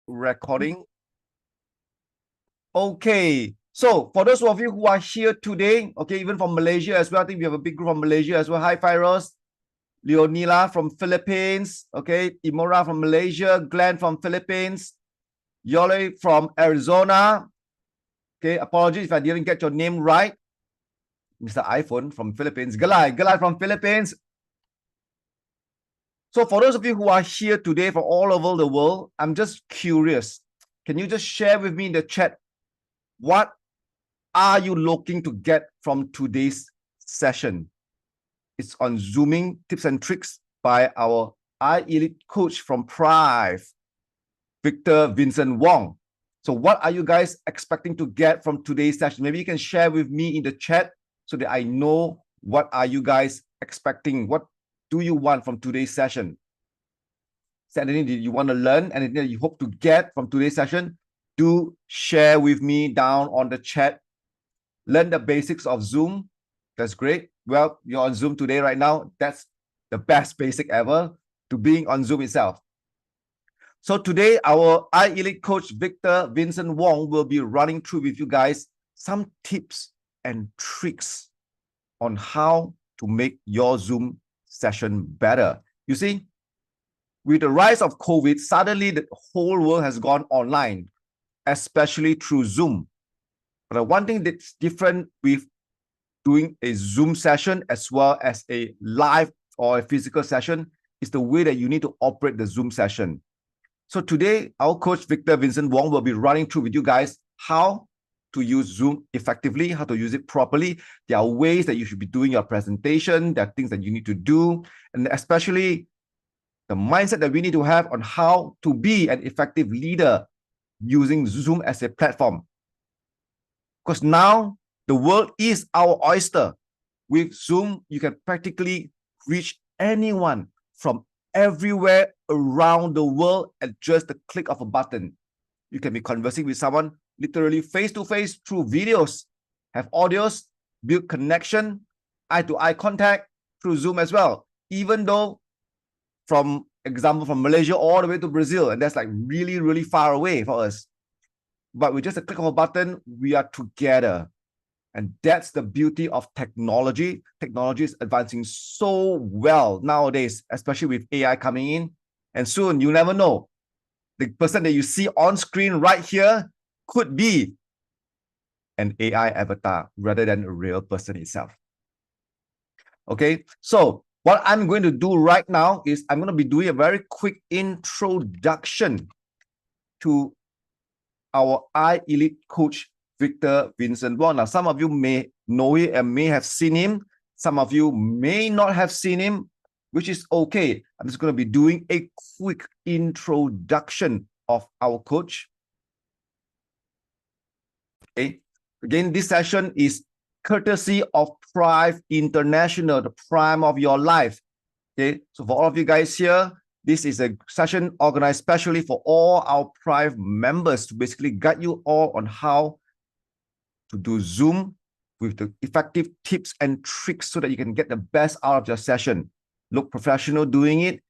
recording. Okay, so for those of you who are here today, okay, even from Malaysia as well, I think we have a big group from Malaysia as well. Hi, Firos, Leonila from Philippines, okay, Imora from Malaysia, Glenn from Philippines, Yole from Arizona. Okay, apologies if I didn't get your name right. Mr. iPhone from Philippines, Galai from Philippines. So for those of you who are here today from all over the world, I'm just curious. Can you just share with me in the chat, what are you looking to get from today's session? It's on Zooming tips and tricks by our iElite coach from Prive, Victor Vincent Wong. So what are you guys expecting to get from today's session? Maybe you can share with me in the chat so that I know what are you guys expecting. What do you want from today's session? Is there anything that you want to learn? Anything that you hope to get from today's session? Do share with me down on the chat. Learn the basics of Zoom. That's great. Well, you're on Zoom today right now. That's the best basic ever to being on Zoom itself. So today, our iElite coach, Victor Vincent Wong, will be running through with you guys some tips and tricks on how to make your Zoom session better. You see, with the rise of COVID, suddenly the whole world has gone online, especially through Zoom. But one thing that's different with doing a Zoom session as well as a live or a physical session is the way that you need to operate the Zoom session. So today, our coach, Victor Vincent Wong, will be running through with you guys how to use Zoom effectively, how to use it properly. There are ways that you should be doing your presentation. There are things that you need to do, and especially the mindset that we need to have on how to be an effective leader using Zoom as a platform. Because now the world is our oyster. With Zoom, you can practically reach anyone from everywhere around the world at just the click of a button. You can be conversing with someone literally face-to-face through videos, have audios, build connection, eye-to-eye contact through Zoom as well. Even though, from example, from Malaysia all the way to Brazil, and that's like really, really far away for us. But with just a click of a button, we are together. And that's the beauty of technology. Technology is advancing so well nowadays, especially with AI coming in. And soon, you never know. The person that you see on screen right here could be an AI avatar rather than a real person itself. Okay, so what I'm going to do right now is I'm going to be doing a very quick introduction to our iElite coach, Victor Vincent Wong. Now, some of you may know him and may have seen him. Some of you may not have seen him, which is okay. I'm just going to be doing a quick introduction of our coach. Okay. Again, this session is courtesy of Prive International, the prime of your life. Okay. So for all of you guys here, this is a session organized specially for all our Prive members to basically guide you all on how to do Zoom with the effective tips and tricks so that you can get the best out of your session. Look professional doing it,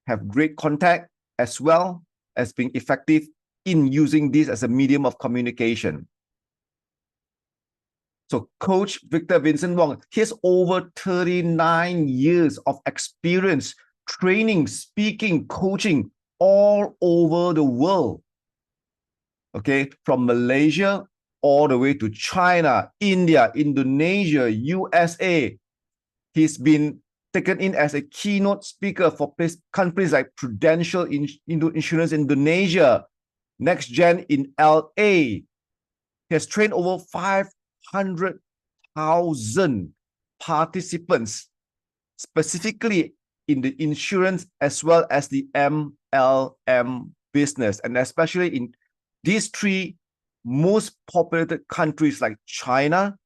have great contact, as well as being effective in using this as a medium of communication. So Coach Victor Vincent Wong, he has over 39 years of experience training, speaking, coaching all over the world. Okay, from Malaysia all the way to China, India, Indonesia, USA. He's been taken in as a keynote speaker for countries like Prudential Insurance Indonesia, NextGen in LA. He has trained over 500,000 participants, specifically in the insurance as well as the MLM business, and especially in these three most populated countries like China,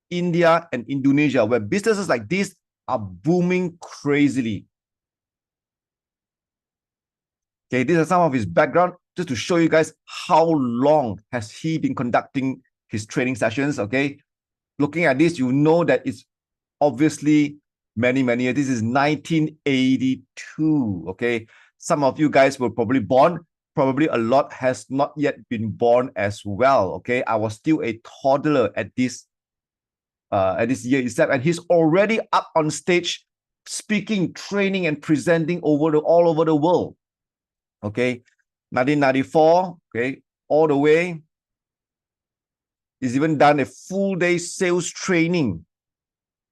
India, and Indonesia, where businesses like this are booming crazily. Okay, these are some of his background, just to show you guys how long has he been conducting his training sessions. Okay, looking at this, you know that it's obviously many years. This is 1982. Okay, some of you guys were probably born probably a lot has not yet been born as well. Okay, I was still a toddler at this year itself, and he's already up on stage speaking, training, and presenting all over the world. Okay, 1994. Okay, all the way. He's even done a full day sales training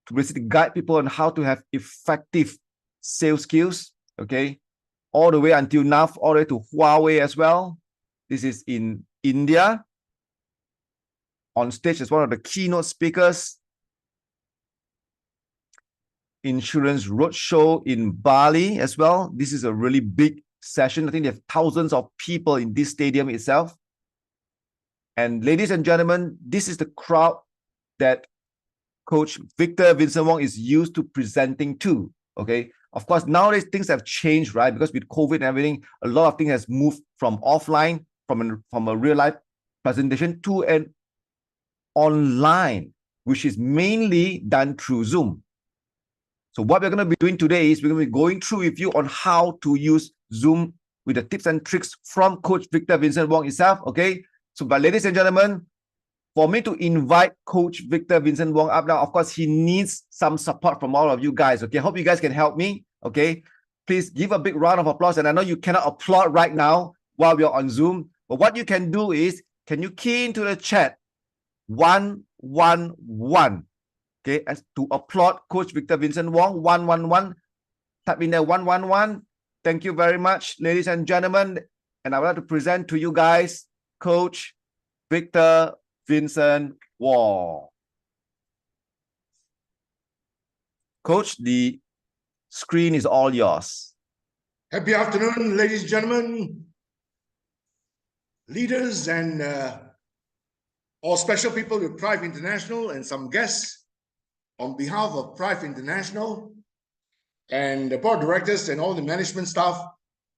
to basically guide people on how to have effective sales skills. Okay, all the way until now, all the way to Huawei as well. This is in India. On stage as one of the keynote speakers. Insurance Roadshow in Bali as well. This is a really big session. I think they have thousands of people in this stadium itself. And ladies and gentlemen, this is the crowd that Coach Vincent Wong is used to presenting to. Okay. Of course, nowadays things have changed, right? Because with COVID and everything, a lot of things has moved from offline, from a real life presentation to an online, which is mainly done through Zoom. So what we're going to be doing today is we're going to be going through with you on how to use Zoom with the tips and tricks from Coach Vincent Wong himself. Okay. So, but ladies and gentlemen, for me to invite Coach Vincent Wong up now, of course, he needs some support from all of you guys. Okay. I hope you guys can help me. Okay. Please give a big round of applause. And I know you cannot applaud right now while we're on Zoom. But what you can do is, can you key into the chat 111? Okay, as to applaud Coach Vincent Wong, 111. Type in there 111. Thank you very much, ladies and gentlemen. And I would like to present to you guys Coach Vincent Wong. Coach, the screen is all yours. Happy afternoon, ladies and gentlemen, leaders and all special people with Thrive International and some guests. On behalf of Thrive International and the board of directors and all the management staff,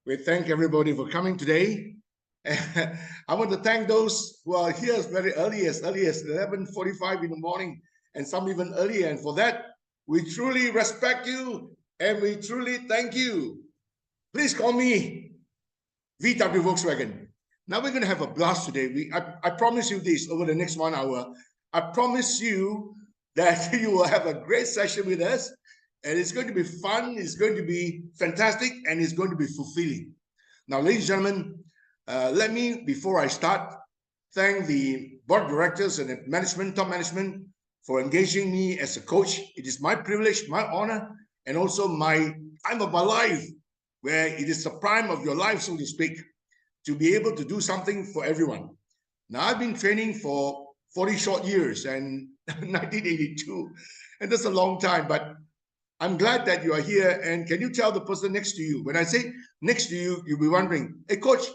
we thank everybody for coming today. I want to thank those who are here as early as 11:45 in the morning, and some even earlier. And for that, we truly respect you and we truly thank you. Please call me VW Volkswagen. Now we're going to have a blast today. I promise you this, over the next 1 hour, I promise you that you will have a great session with us, and it's going to be fun, it's going to be fantastic, and it's going to be fulfilling. Now, ladies and gentlemen, let me, before I start, thank the board of directors and the management, top management, for engaging me as a coach. It is my privilege, my honor, and also my time of my life, where it is the prime of your life, so to speak, to be able to do something for everyone. Now, I've been training for 40 short years, and 1982, and that's a long time, but I'm glad that you are here. And can you tell the person next to you, when I say next to you, you'll be wondering, hey coach,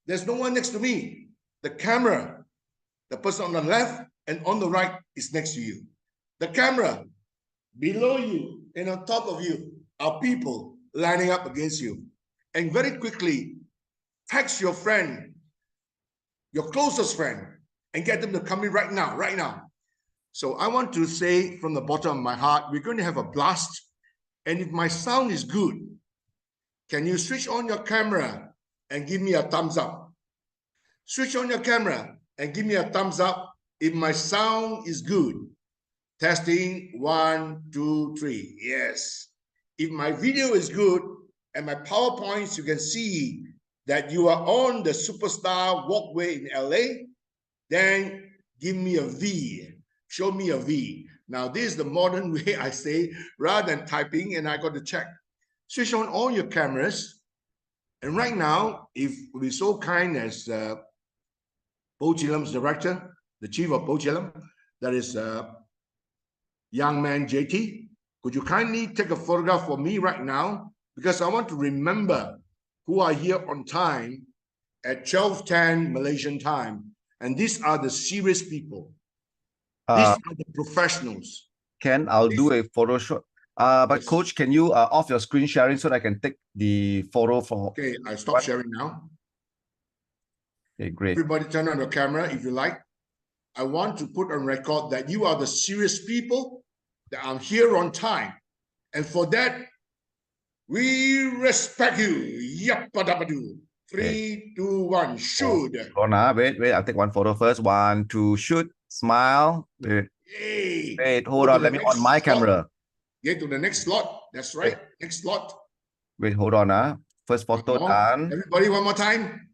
there's no one next to me. The camera, the person on the left and on the right is next to you. The camera, below you and on top of you are people lining up against you. And very quickly, text your friend, your closest friend, and get them to come in right now. So I want to say from the bottom of my heart, we're going to have a blast. And if my sound is good, can you switch on your camera and give me a thumbs up? Switch on your camera and give me a thumbs up if my sound is good. Testing, 1, 2, 3. Yes. If my video is good and my PowerPoints, you can see that you are on the superstar walkway in LA, then give me a V. Show me a V. Now, this is the modern way I say, rather than typing, and I got to check. Switch on all your cameras. And right now, if we're so kind as Po Chilam's director, the chief of Po Chilam, that is young man JT, could you kindly take a photograph for me right now? Because I want to remember who are here on time at 12:10 Malaysian time. And these are the serious people. These are the professionals. Ken, I'll do a photo shot. But yes. Coach, can you off your screen sharing so that I can take the photo for... Okay, I stop sharing now. Okay, great. Everybody turn on your camera if you like. I want to put on record that you are the serious people, that I'm here on time. And for that, we respect you. Yappadabadu. 3, 2, 1, shoot. Hold on, wait, I'll take one photo first. 1, 2, shoot, smile. Wait, hold on, let me on my camera. Get to the next slot. That's right. Next slot. Wait, hold on. First photo done. Everybody, one more time.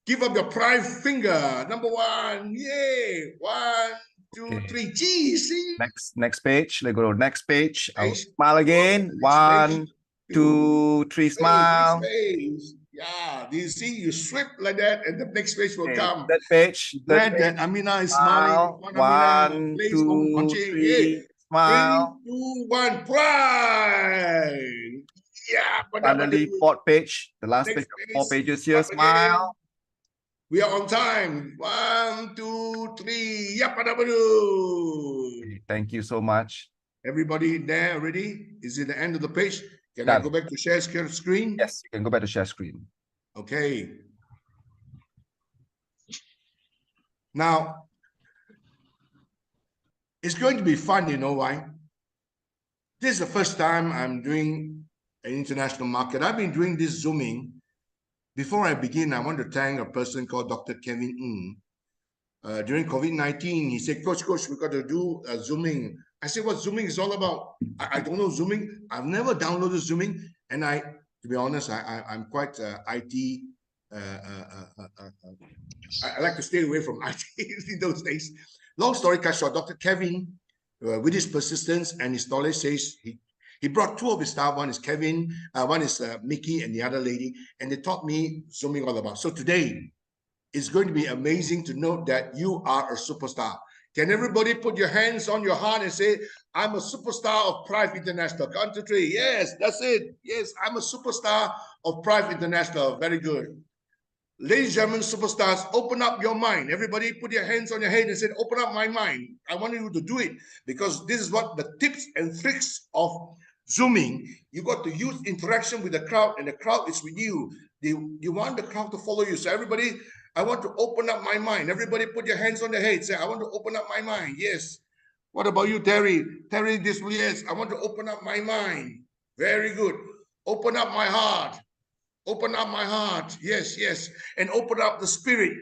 Give up your prime finger. Number 1. Yay. 1, 2, 3. Geez. Next page. Let's go to next page. I'll smile again. 1, 2, 3. Smile. Yeah. Do you see? You sweep like that, and the next page will come. That page. That Amina is smiling. 1, 2, 3. Smile. 3, 2, 1. Prime. Yeah. Finally, 4th page. The last page. 4 pages here. Smile. We are on time. 1, 2, 3. Yep. Thank you so much. Everybody there already? Is it the end of the page? Can I go back to share screen? Yes, you can go back to share screen. Okay. Now, it's going to be fun, you know why? This is the first time I'm doing an international market. I've been doing this Zooming. Before I begin, I want to thank a person called Dr. Kevin Ng. During COVID-19, he said, Coach, we got to do Zooming. I said, what Zooming is all about? I don't know Zooming. I've never downloaded Zooming. And to be honest, I'm quite IT. I like to stay away from IT in those days. Long story cut short, Dr. Kevin, with his persistence and his knowledge, says he brought 2 of his staff. One is Kevin, one is Mickey, and the other lady, and they taught me Zooming all about. So today, it's going to be amazing to note that you are a superstar. Can everybody put your hands on your heart and say, I'm a superstar of Prive International? 1, 2, 3. Yes, that's it. Yes, I'm a superstar of Prive International. Very good. Ladies and gentlemen, superstars, open up your mind. Everybody put your hands on your head and say, open up my mind. I want you to do it because this is what the tips and tricks of Zooming. You got to use interaction with the crowd, and the crowd is with you. You want the crowd to follow you. So everybody, I want to open up my mind. Everybody put your hands on their head. Say, I want to open up my mind. Yes. What about you, Terry? Terry, this way, yes. I want to open up my mind. Very good. Open up my heart. Open up my heart. Yes, yes. And open up the spirit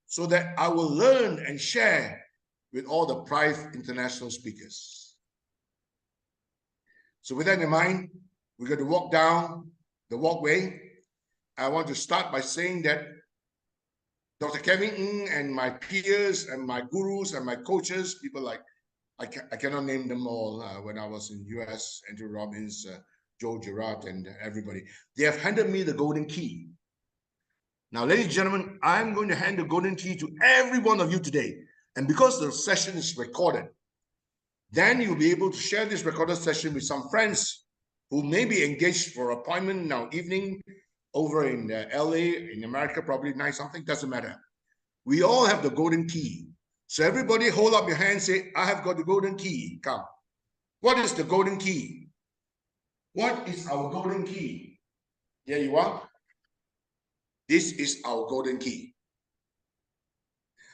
so that I will learn and share with all the Prive International speakers. So with that in mind, we're going to walk down the walkway. I want to start by saying that Dr. Kevin Ng and my peers and my gurus and my coaches, people like, I cannot name them all when I was in US, Andrew Robbins, Joe Girard, and everybody. They have handed me the golden key. Now, ladies and gentlemen, I'm going to hand the golden key to every one of you today. And because the session is recorded, then you'll be able to share this recorded session with some friends who may be engaged for appointment now evening over in LA, in America, probably night, something, doesn't matter. We all have the golden key. So everybody hold up your hand, say, I have got the golden key. Come. What is the golden key? What is our golden key? Here you are. This is our golden key.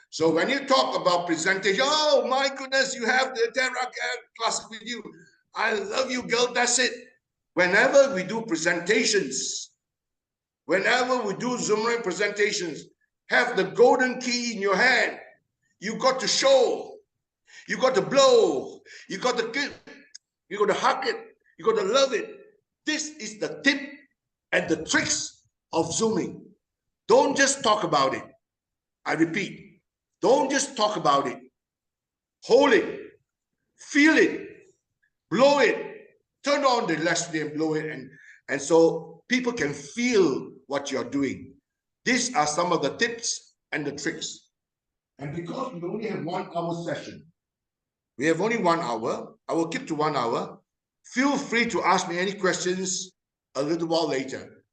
So when you talk about presentation, oh my goodness, you have the AUTHENTICATION class with you. I love you, girl. That's it. Whenever we do presentations, whenever we do Zoom presentations, have the golden key in your hand. You got to show. You got to blow. You got to give. You got to hug it. You got to love it. This is the tip and the tricks of Zooming. Don't just talk about it. I repeat, don't just talk about it. Hold it. Feel it. Blow it. Turn on the electricity and blow it. And so people can feel what you're doing. These are some of the tips and the tricks. And because we only have 1 hour session, we have only 1 hour. I will keep to 1 hour. Feel free to ask me any questions a little while later.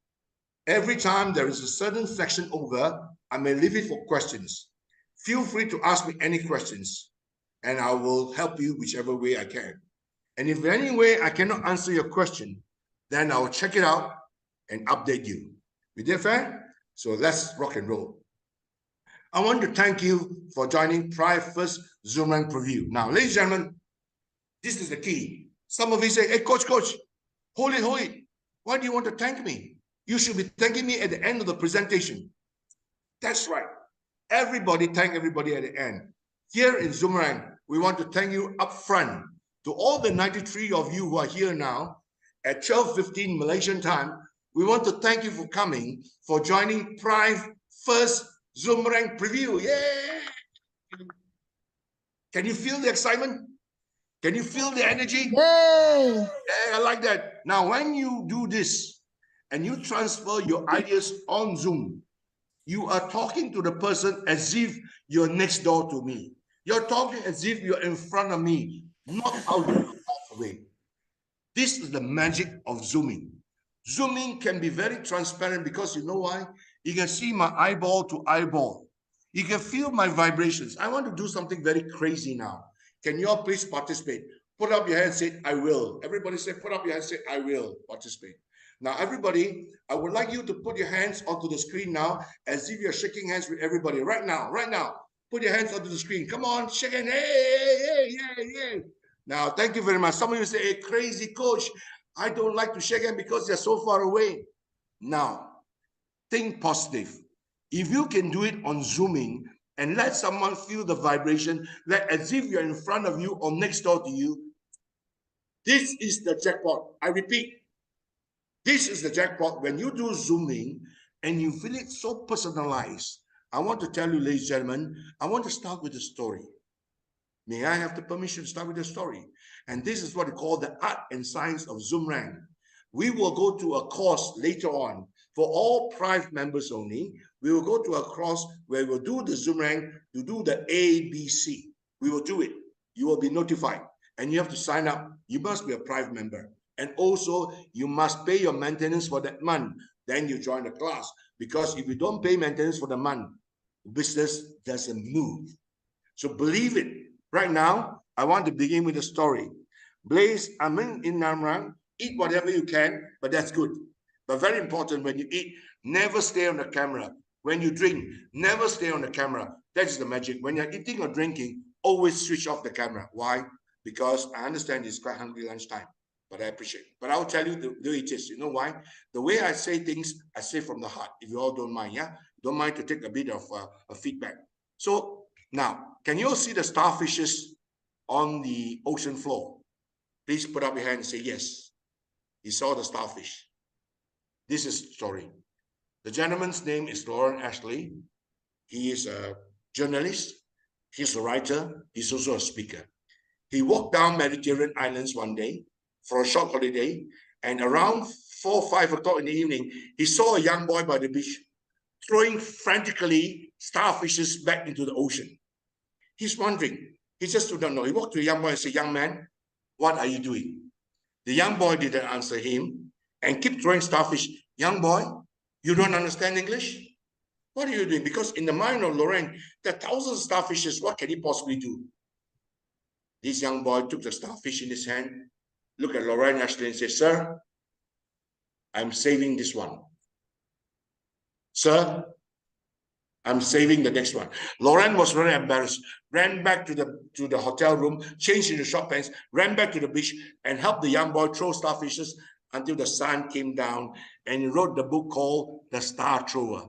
Every time there is a certain section over, I may leave it for questions. Feel free to ask me any questions, and I will help you whichever way I can. And if in any way I cannot answer your question, then I'll check it out and update you. We did fair? So let's rock and roll. I want to thank you for joining Prive first Zoom rank preview. Now, ladies and gentlemen, this is the key. Some of you say, hey, coach, hold it. Why do you want to thank me? You should be thanking me at the end of the presentation. That's right. Everybody thank everybody at the end. Here in Zoomerang, we want to thank you up front. To all the 93 of you who are here now at 12:15 Malaysian time, we want to thank you for coming, for joining Prive first Zoomerang preview. Yeah! Can you feel the excitement? Can you feel the energy? Yay! Yeah, I like that. Now, when you do this and you transfer your ideas on Zoom, you are talking to the person as if you're next door to me. You're talking as if you're in front of me, not out there, far away. This is the magic of Zooming. Zooming can be very transparent because you know why? You can see my eyeball to eyeball. You can feel my vibrations. I want to do something very crazy now. Can you all please participate? Put up your hand, say, I will. Everybody say, put up your hand, say, I will participate. Now, everybody, I would like you to put your hands onto the screen now as if you're shaking hands with everybody. Right now, right now. Put your hands onto the screen. Come on, shake hands. Hey, hey, hey, hey. Now, thank you very much. Some of you say, hey, crazy coach, I don't like to shake hands because they're so far away. Now, think positive. If you can do it on Zooming and let someone feel the vibration, like as if you're in front of you or next door to you, this is the jackpot. I repeat, this is the jackpot. When you do Zooming and you feel it so personalized, I want to tell you, ladies and gentlemen, I want to start with a story. May I have the permission to start with a story? And this is what we call the art and science of Zoomerang. We will go to a course later on for all Prive members only. We will go to a course where we'll do the Zoomerang to do the ABC. We will do it. You will be notified and you have to sign up. You must be a Prive member. And also, you must pay your maintenance for that month. Then you join the class. Because if you don't pay maintenance for the month, business doesn't move. So believe it. Right now, I want to begin with a story. Blaze, I'm in Namrang. Eat whatever you can, but that's good. But very important, when you eat, never stay on the camera. When you drink, never stay on the camera. That's the magic. When you're eating or drinking, always switch off the camera. Why? Because I understand it's quite hungry lunchtime, but I appreciate it. But I'll tell you the way it is. You know why? The way I say things, I say from the heart. If you all don't mind, yeah? Don't mind to take a bit of feedback. So now, can you all see the starfishes on the ocean floor? Please put up your hand and say yes. He saw the starfish. This is the story. The gentleman's name is Lauren Ashley. He is a journalist. He's a writer. He's also a speaker. He walked down Mediterranean islands one day for a short holiday, and around 4 or 5 o'clock in the evening, he saw a young boy by the beach throwing frantically starfishes back into the ocean. He's wondering. He just don't know. He walked to a young boy and said, young man, what are you doing? The young boy didn't answer him and kept throwing starfish. Young boy, you don't understand English? What are you doing? Because in the mind of Lauren, there are thousands of starfishes. What can he possibly do? This young boy took the starfish in his hand, looked at Lauren Ashley and said, sir, I'm saving this one. Sir, I'm saving the next one. Lauren was very embarrassed, ran back to the hotel room, changed into short pants, ran back to the beach and helped the young boy throw starfishes until the sun came down, and he wrote the book called The Star Thrower.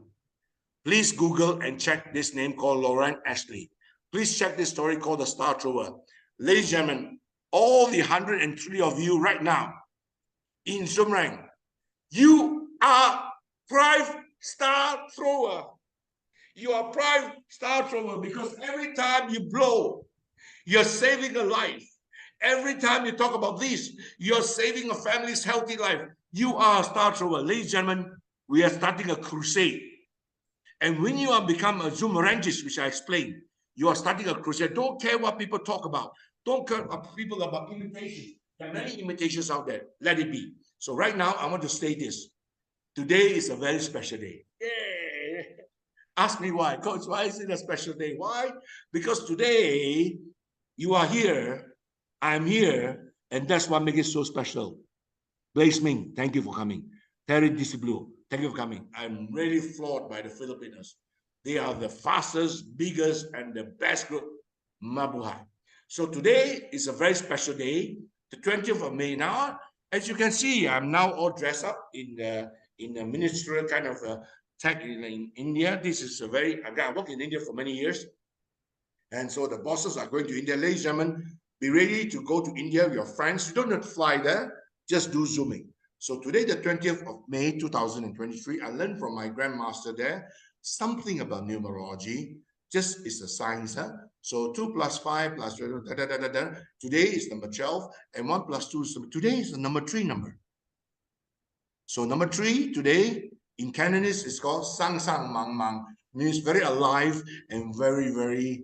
Please Google and check this name called Lauren Ashley. Please check this story called The Star Thrower. Ladies and gentlemen, all the 103 of you right now in Zoomerang, you are Prive Star Thrower. You are Prive Star Thrower because every time you blow, you're saving a life. Every time you talk about this, you're saving a family's healthy life. You are a Star Thrower. Ladies and gentlemen, we are starting a crusade. And when you have become a Zoomerangist, which I explained, you are starting a crusade. Don't care what people talk about. Don't care what people about imitations. There are many imitations out there. Let it be. So right now, I want to say this. Today is a very special day. Yeah. Ask me why. Coach, why is it a special day? Why? Because today, you are here, I'm here, and that's what makes it so special. Blaze Ming, thank you for coming. THz Blue, thank you for coming. I'm really floored by the Filipinos. They are the fastest, biggest, and the best group. Mabuhay. So today is a very special day, the 20th of May. Now, as you can see, I'm now all dressed up in in a ministerial kind of tech in India. This is a very, again, I worked in India for many years. And so the bosses are going to India. Ladies and gentlemen, be ready to go to India with your friends. You don't have to fly there, just do Zooming. So today, the 20th of May, 2023, I learned from my grandmaster there something about numerology. Just is a science, huh? So 2 plus 5 plus da, da, da, da, da. Today is number 12, and 1 plus 2 is today is the number 3 number. So number 3 today in Cantonese is called Sang Sang Mang Mang, means very alive and very, very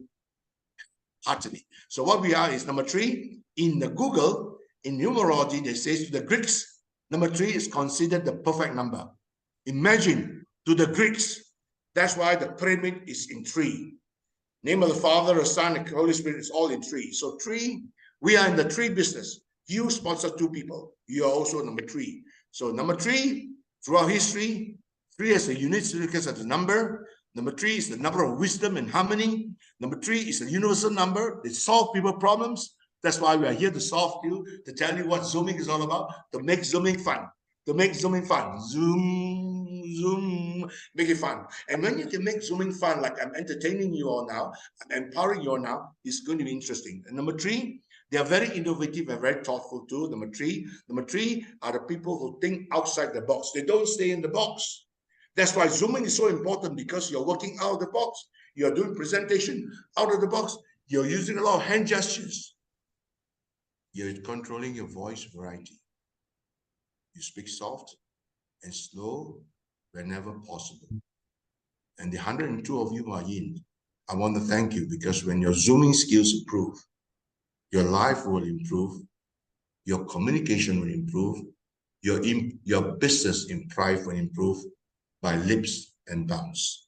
heartily. So what we are is number 3 in the Google, in numerology, they say to the Greeks, number 3 is considered the perfect number. Imagine to the Greeks, that's why the pyramid is in 3. Name of the Father, the Son, and the Holy Spirit is all in 3. So 3, we are in the 3 business. You sponsor 2 people. You are also number 3. So number 3, throughout history, 3 as a unit significance as a number. Number 3 is the number of wisdom and harmony. Number 3 is a universal number. It solves people problems. That's why we are here to solve you, to tell you what Zooming is all about, to make Zooming fun. To make Zooming fun. Zoom, zoom, make it fun. And when you can make Zooming fun, like I'm entertaining you all now, I'm empowering you all now, it's going to be interesting. And number 3, they are very innovative and very thoughtful too. Number 3 are the people who think outside the box. They don't stay in the box. That's why Zooming is so important, because you're working out of the box. You're doing presentation out of the box. You're using a lot of hand gestures. You're controlling your voice variety. You speak soft and slow whenever possible. And the 102 of you who are in, I want to thank you, because when your Zooming skills improve, your life will improve, your communication will improve, your business in private will improve by leaps and bounds.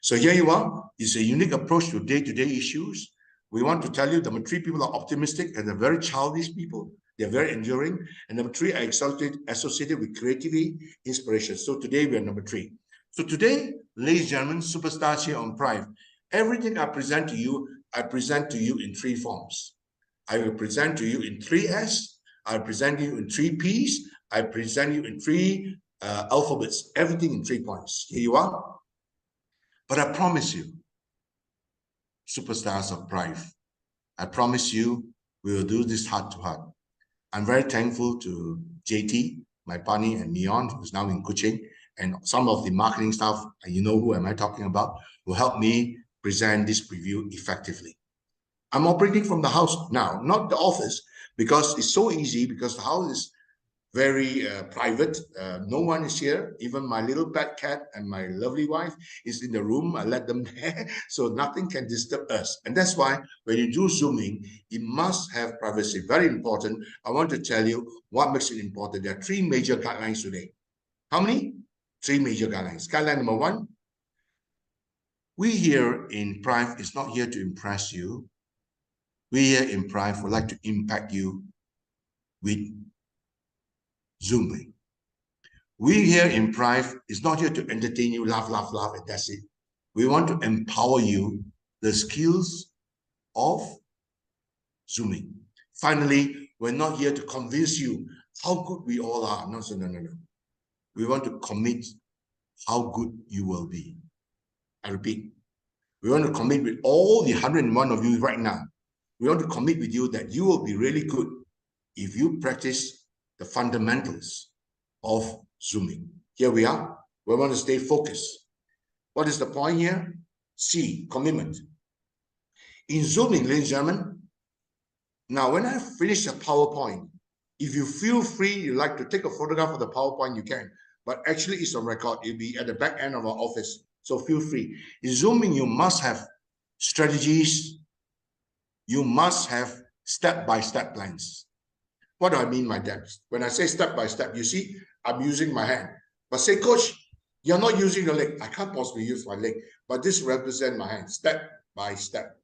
So here you are. It's a unique approach to day-to-day issues. We want to tell you number 3 people are optimistic and they're very childish people. They're very enduring. And number 3 are associated with creativity, inspiration. So today we are number 3. So today, ladies and gentlemen, superstars here on Prive, everything I present to you in 3 forms. I will present to you in 3S. I present you in 3 Ps. I present you in 3 alphabets. Everything in 3 points. Here you are. But I promise you, superstars of Prive, I promise you, we will do this heart to heart. I'm very thankful to JT, my partner, and Neon, who's now in Kuching, and some of the marketing staff, you know who am I talking about, will help me present this preview effectively. I'm operating from the house now, not the office, because it's so easy, because the house is very private. No one is here. Even my little pet cat and my lovely wife is in the room. I let them there, so nothing can disturb us. And that's why when you do Zooming, it must have privacy. Very important. I want to tell you what makes it important. There are 3 major guidelines today. How many? 3 major guidelines. Guideline number 1, we here in Prive is not here to impress you. We here in Prive would like to impact you with Zooming. We here in Prive is not here to entertain you, laugh, laugh, laugh, and that's it. We want to empower you the skills of Zooming. Finally, we're not here to convince you how good we all are. No. We want to commit how good you will be. I repeat, we want to commit with all the 101 of you right now. We want to commit with you that you will be really good if you practice the fundamentals of Zooming. Here we are. We want to stay focused. What is the point here? C, commitment. In Zooming, ladies and gentlemen, now when I finish the PowerPoint, if you feel free, you like to take a photograph of the PowerPoint, you can. But actually, it's on record. It'll be at the back end of our office. So feel free. In Zooming, you must have strategies. You must have step-by-step plans. What do I mean by that? When I say step-by-step, you see, I'm using my hand. But say, Coach, you're not using your leg. I can't possibly use my leg. But this represents my hand, step-by-step.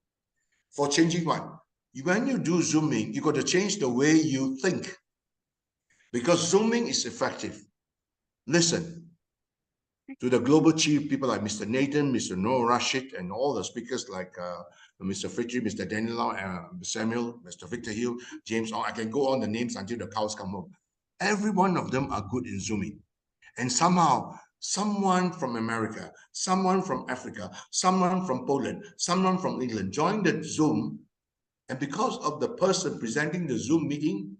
For changing what? When you do Zooming, you got to change the way you think. Because Zooming is effective. Listen to the global chief people like Mr. Nathan, Mr. Noor Rashid, and all the speakers like Mr. Fritri, Mr. Daniel Lau, Samuel, Mr. Victor Hill, James Ong. I can go on the names until the cows come home. Every one of them are good in Zooming. And somehow, someone from America, someone from Africa, someone from Poland, someone from England joined the Zoom. And because of the person presenting the Zoom meeting,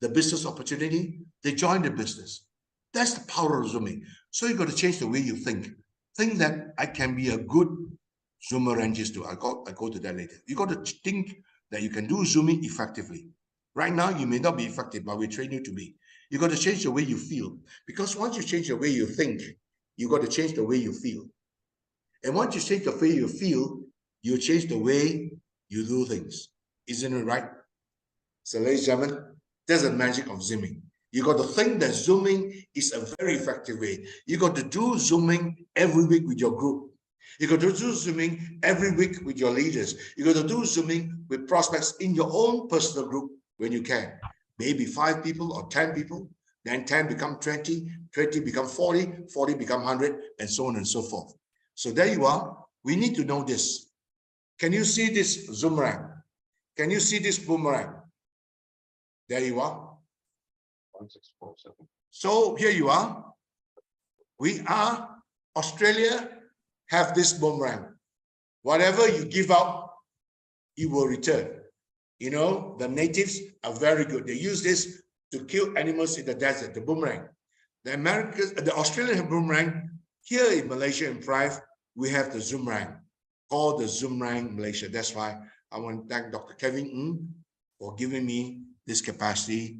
the business opportunity, they joined the business. That's the power of Zooming. So you got to change the way you think. Think that I can be a good Zoomerangist too. I go to that later. You got to think that you can do Zooming effectively. Right now, you may not be effective, but we train you to be. You got to change the way you feel. Because once you change the way you think, you got to change the way you feel. And once you change the way you feel, you change the way you do things. Isn't it right? So, ladies and gentlemen, that's the magic of Zooming. You got to think that Zooming is a very effective way. You got to do Zooming every week with your group. You got to do Zooming every week with your leaders. You got to do Zooming with prospects in your own personal group when you can. Maybe 5 people or 10 people, then 10 become 20, 20 become 40, 40 become 100, and so on and so forth. So there you are. We need to know this. Can you see this Zoomerang? Can you see this boomerang? There you are. 1647. So here you are. We are Australia, have this boomerang. Whatever you give out, you will return. You know, the natives are very good. They use this to kill animals in the desert, the boomerang. The Australian boomerang, here in Malaysia and Perth, we have the Zoomerang, called the Zoomerang Malaysia. That's why I want to thank Dr. Kevin Ng for giving me this capacity.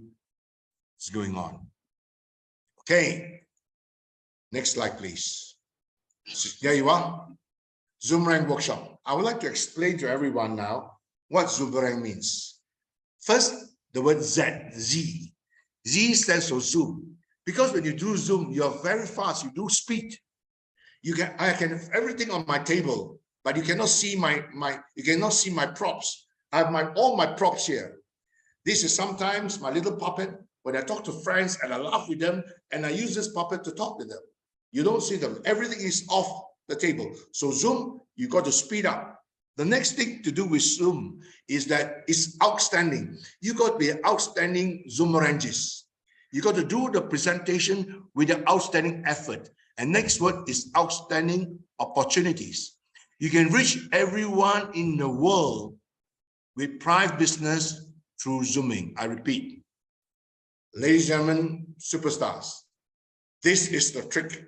It's going on. Okay. Next slide, please. There you are. Zoomerang workshop. I would like to explain to everyone now what Zoomerang means. First, the word Z. Z stands for Zoom. Because when you do Zoom, you're very fast. You do speed. I can have everything on my table, but you cannot see my props. I have all my props here. This is sometimes my little puppet when I talk to friends and I laugh with them, and I use this puppet to talk to them. You don't see them. Everything is off the table. So Zoom, you got to speed up. The next thing to do with Zoom is that it's outstanding. You got to be an outstanding Zoomerangist. You got to do the presentation with an outstanding effort. And next word is outstanding opportunities. You can reach everyone in the world with private business through Zooming. I repeat, ladies and gentlemen, superstars, this is the trick.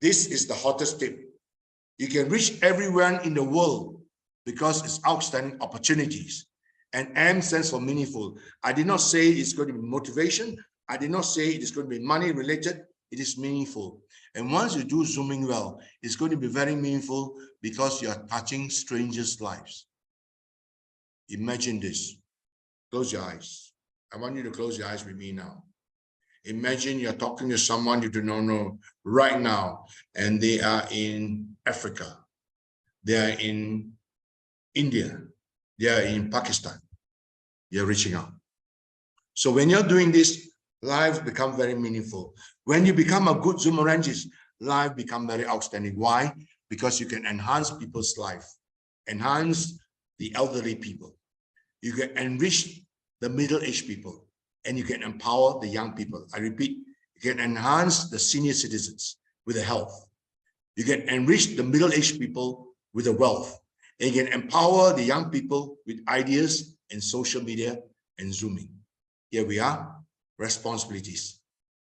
This is the hottest tip. You can reach everyone in the world because it's outstanding opportunities. And M stands for meaningful. I did not say it's going to be motivation. I did not say it is going to be money related. It is meaningful. And once you do Zooming well, it's going to be very meaningful because you are touching strangers' lives. Imagine this. Close your eyes. I want you to close your eyes with me now. Imagine you're talking to someone you do not know right now, and they are in Africa. They are in India. They are in Pakistan. You're reaching out. So when you're doing this, lives become very meaningful. When you become a good Zoomerangist, life become very outstanding. Why? Because you can enhance people's life, enhance the elderly people. You can enrich the middle-aged people, and you can empower the young people. I repeat, you can enhance the senior citizens with the health. You can enrich the middle-aged people with the wealth. And you can empower the young people with ideas and social media and Zooming. Here we are, responsibilities.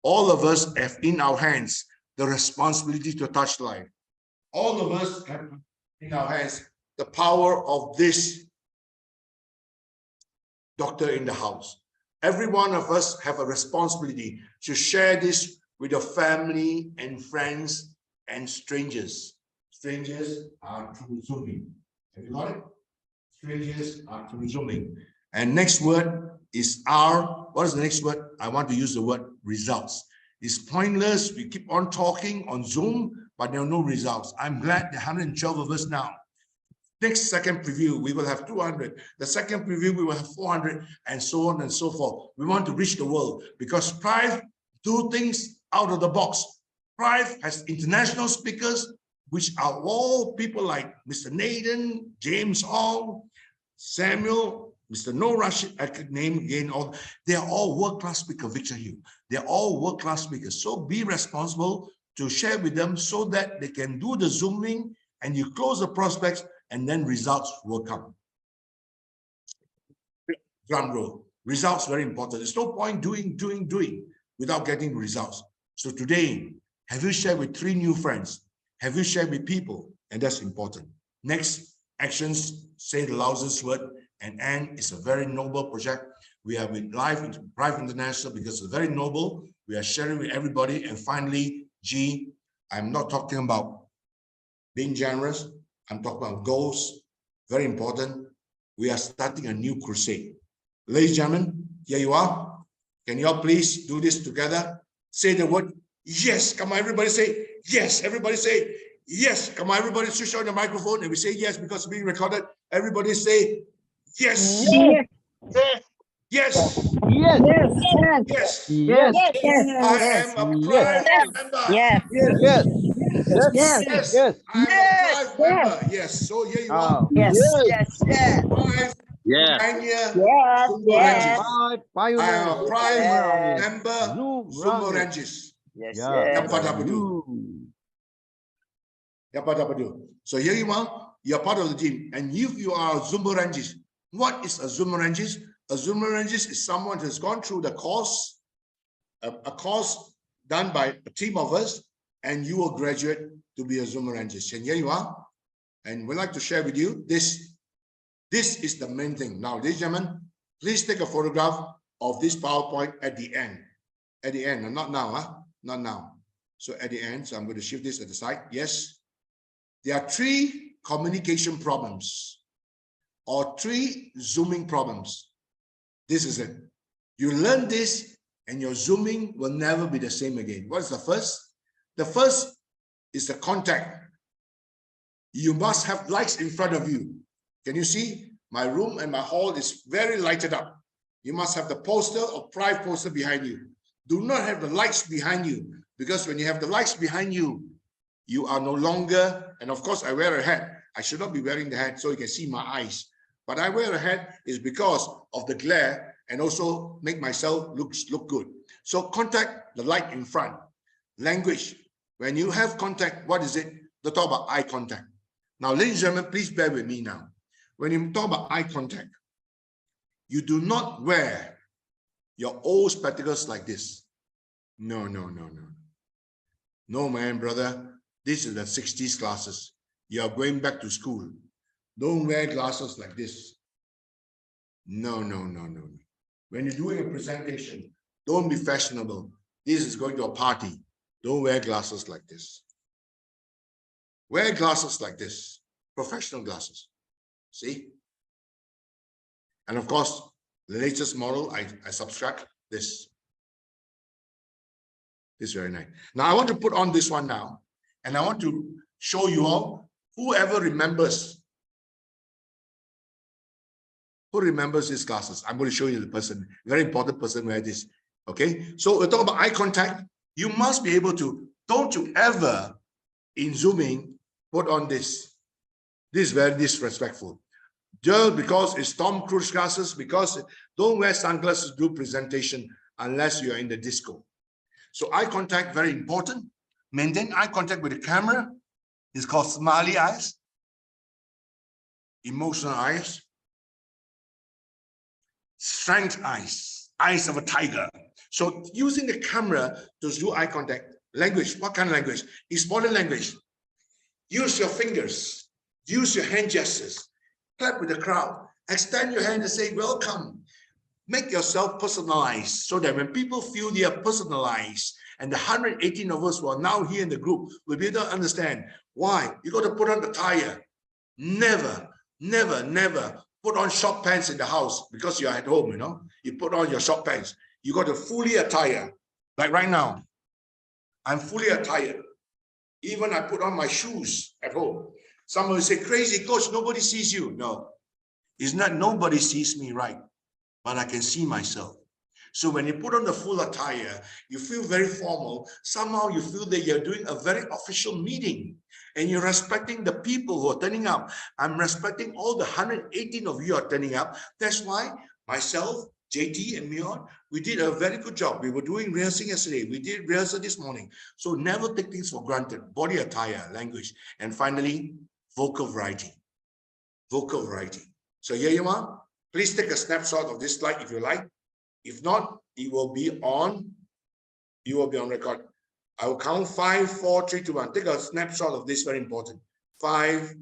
All of us have in our hands the responsibility to touch life. All of us have in our hands the power of this doctor in the house. Every one of us have a responsibility to share this with your family and friends and strangers. Strangers are through Zooming. Have you got it? Strangers are through Zooming. And next word is R. What is the next word? I want to use the word results. It's pointless. We keep on talking on Zoom, but there are no results. I'm glad there are 112 of us now. Next second preview, we will have 200. The second preview, we will have 400, and so on and so forth. We want to reach the world because Prive do things out of the box. Prive has international speakers, which are all people like Mr. Nathan, James Hall, Samuel, Mr. No Rush, I could name again, all they are all world-class speakers, Victor Hugh. They're all world-class speakers. So be responsible to share with them so that they can do the zooming and you close the prospects and then results will come. Drum roll. Results very important. There's no point doing without getting results. So today, have you shared with 3 new friends? Have you shared with people? And that's important. Next, actions say the loudest word. And it's a very noble project. We are with Live International because it's very noble. We are sharing with everybody. And finally, G, I'm not talking about being generous. I'm talking about goals. Very important. We are starting a new crusade. Ladies and gentlemen, here you are. Can you all please do this together? Say the word yes. Come on, everybody say yes. Everybody say yes. Come on, everybody switch on the microphone and we say yes because it's being recorded. Everybody say yes. Yes. Yes. Yes. Yes. Yes. I am a Prime member. Yes. Yes. Yes. Yes. I am a Prime member. Yes. So here you are. Yes. Prime Yeah. Pioneer Yes. Zumbo Yes. Rangers. I am a Prime member Zumbo Rangers. So here you are, you're part of the team. And if you are Zumbo Rangers, what is a Zumbo Rangers? A Zumbo Rangers is someone who has gone through the course, a course done by a team of us, and you will graduate to be a Zumbo Rangers. And here you are. And we'd like to share with you this. This is the main thing. Now, ladies and gentlemen, please take a photograph of this PowerPoint at the end. At the end, and not now, huh? Not now. So at the end, so I'm going to shift this at the side. Yes. There are 3 communication problems or 3 zooming problems. This is it. You learn this and your zooming will never be the same again. What is the first? The first is the contact. You must have lights in front of you. Can you see? My room and my hall is very lighted up. You must have the poster or private poster behind you. Do not have the lights behind you, because when you have the lights behind you, you are no longer, and of course I wear a hat. I should not be wearing the hat so you can see my eyes. But I wear a hat is because of the glare and also make myself look good. So contact the light in front. Language. When you have contact, what is it? They talk about eye contact. Now, ladies and gentlemen, please bear with me now. When you talk about eye contact, you do not wear your old spectacles like this. No. No, man, brother. This is the 60s glasses. You are going back to school. Don't wear glasses like this. No. When you're doing a presentation, don't be fashionable. This is going to a party. Don't wear glasses like this. Wear glasses like this. Professional glasses. See? And of course, the latest model, I subtract this. This is very nice. Now I want to put on this one now, and I want to show you all, whoever remembers. Who remembers these glasses? I'm going to show you the person, very important person wear this. Okay, so we're talking about eye contact. You must be able to, don't you ever, in zooming, put on this. This is very disrespectful. Just because it's Tom Cruise glasses, because don't wear sunglasses to do presentation unless you're in the disco. So eye contact, very important. Maintain eye contact with the camera. It's called smiley eyes, emotional eyes, strength eyes, eyes of a tiger. So using the camera to do eye contact. Language, what kind of language? It's body language. Use your fingers, use your hand gestures, clap with the crowd, extend your hand and say welcome. Make yourself personalized so that when people feel they are personalized, and the 118 of us who are now here in the group will be able to understand why. You got to put on the tire. Never put on short pants in the house because you're at home, you know. You put on your short pants. You got to fully attire. Like right now, I'm fully attired. Even I put on my shoes at home. Someone will say, crazy coach, nobody sees you. No, it's not nobody sees me, right? But I can see myself. So when you put on the full attire, you feel very formal. Somehow you feel that you're doing a very official meeting and you're respecting the people who are turning up. I'm respecting all the 118 of you are turning up. That's why myself, JT and Mion, we did a very good job. We were doing rehearsing yesterday. We did rehearsal this morning. So never take things for granted. Body attire, language. And finally, vocal variety. Vocal variety. So here you are. Please take a snapshot of this slide if you like. If not, it will be on. You will be on record. I will count 5, 4, 3, 2, 1. Take a snapshot of this, very important. 5,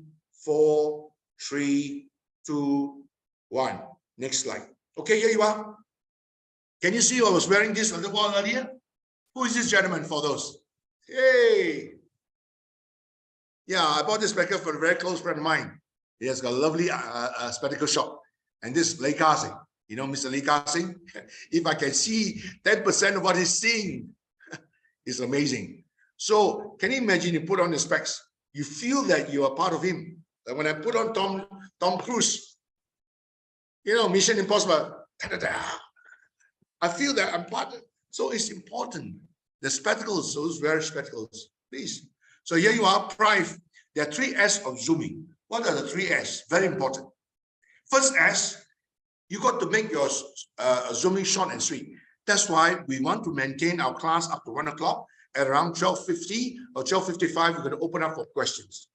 4, 3, 2, 1. Next slide. Okay, here you are. Can you see I was wearing this on the wall earlier? Who is this gentleman for those? Hey. Yeah, I bought this spectacle for a very close friend of mine. He has got a lovely spectacle shop. And this Lee Ka Sing, you know, Mr. Lee Ka Sing, if I can see 10% of what he's seeing, it's amazing. So can you imagine you put on the specs, you feel that you are part of him. Like when I put on Tom Cruise, you know, Mission Impossible, I feel that I'm part of it. So it's important. The spectacles, those very spectacles, please. So here you are, Prive. There are 3 S of zooming. What are the 3 S? Very important. First S, you got to make your zooming short and sweet. That's why we want to maintain our class up to 1 o'clock. At around 12:50 or 12:55, we're going to open up for questions.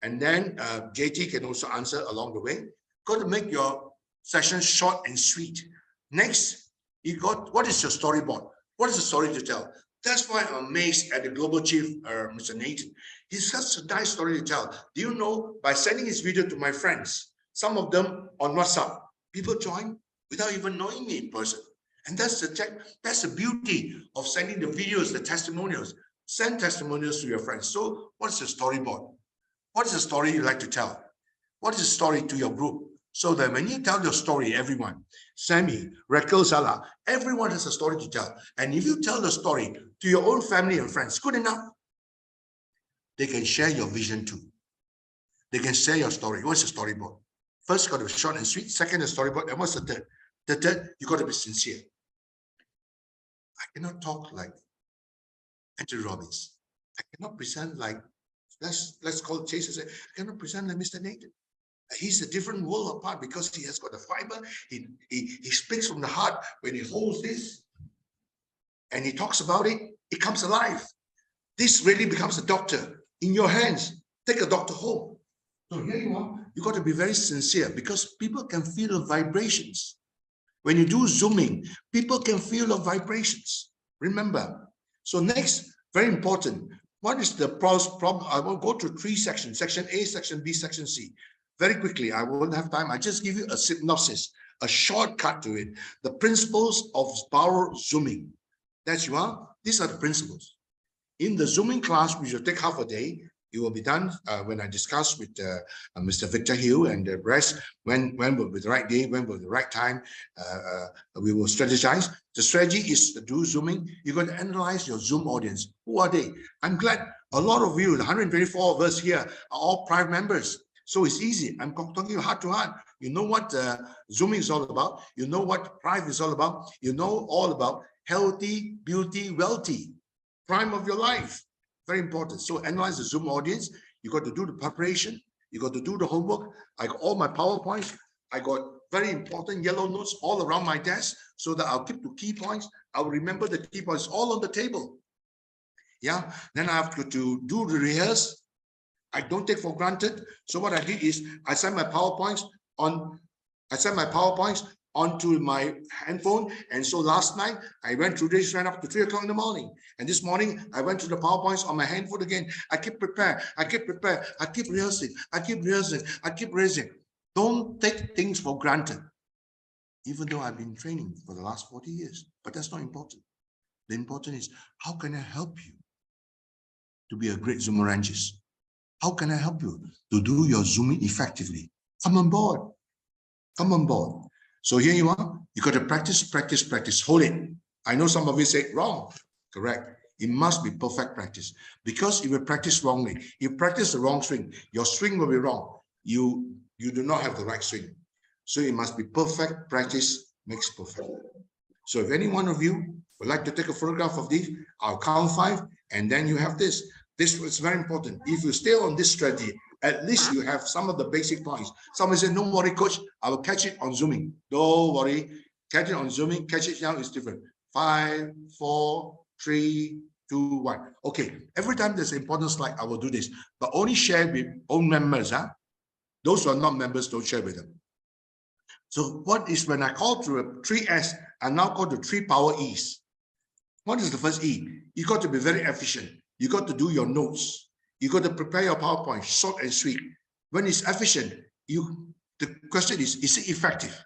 And then JT can also answer along the way. Got to make your session short and sweet. Next, you got, what is your storyboard? What is the story to tell? That's why I'm amazed at the global chief, Mr. Nathan. He's such a nice story to tell. Do you know, by sending his video to my friends, some of them on WhatsApp, people join without even knowing me in person. And that's the beauty of sending the videos, the testimonials. Send testimonials to your friends. So what's the storyboard? What is the story you like to tell? What is the story to your group? So that when you tell your story, everyone, Sammy, Raquel, Salah, everyone has a story to tell. And if you tell the story to your own family and friends, good enough. They can share your vision too. They can share your story. What's the storyboard? First, got to be short and sweet. Second, the storyboard. And what's the third? The third, you got to be sincere. I cannot talk like Andrew Robbins. I cannot present like, let's call it Chase. I cannot present like Mr. Nathan. He's a different world apart because he has got the fiber. He speaks from the heart. When he holds this and he talks about it, it comes alive. This really becomes a doctor in your hands. Take a doctor home. So here you are. You got to be very sincere because people can feel the vibrations. When you do zooming, people can feel the vibrations. Remember. So next, very important. What is the problem? I will go to 3 sections: section A, section B, section C. Very quickly, I won't have time. I just give you a synopsis, a shortcut to it. The principles of power zooming. That's you are. These are the principles. In the zooming class, which will take half a day, it will be done when I discuss with Mr. Victor Hill and the rest, when will be the right day, when will be the right time, we will strategize. The strategy is to do zooming. You're going to analyze your Zoom audience. Who are they? I'm glad a lot of you, the 124 of us here, are all Prive members. So it's easy. I'm talking heart to heart. You know what zooming is all about. You know what Prive is all about. You know all about healthy, beauty, wealthy, prime of your life. Very important. So analyze the Zoom audience. You got to do the preparation. You got to do the homework. I got all my PowerPoints. I got very important yellow notes all around my desk so that I'll keep the key points. I'll remember the key points all on the table. Yeah. Then I have to do the rehearse. I don't take for granted. So what I did is I sent my PowerPoints onto my handphone. And so last night I went through this right up to 3 o'clock in the morning. And this morning I went to the PowerPoints on my handphone again. I keep prepared. I keep rehearsing. I keep rehearsing. Don't take things for granted. Even though I've been training for the last 40 years, but that's not important. The important is, how can I help you to be a great Zoomerangist? How can I help you to do your zooming effectively? Come on board. Come on board. So here you are. You got to practice. Hold it. I know some of you say wrong. Correct. It must be perfect practice. Because if you practice wrongly, you practice the wrong swing, your swing will be wrong. You do not have the right swing. So it must be perfect. Practice makes perfect. So if any one of you would like to take a photograph of this, I'll count 5, and then you have this. This is very important. If you stay on this strategy, at least you have some of the basic points. Someone said, no worry, coach, I will catch it on Zooming. Don't worry, catch it on Zooming, catch it now is different. 5, 4, 3, 2, 1. Okay, every time there's an important slide, I will do this, but only share with own members. Those who are not members, don't share with them. So what is when I call to a 3S, I now call to 3 power E's. What is the first E? You got to be very efficient. You got to do your notes. You got to prepare your PowerPoint, short and sweet. When it's efficient, the question is it effective?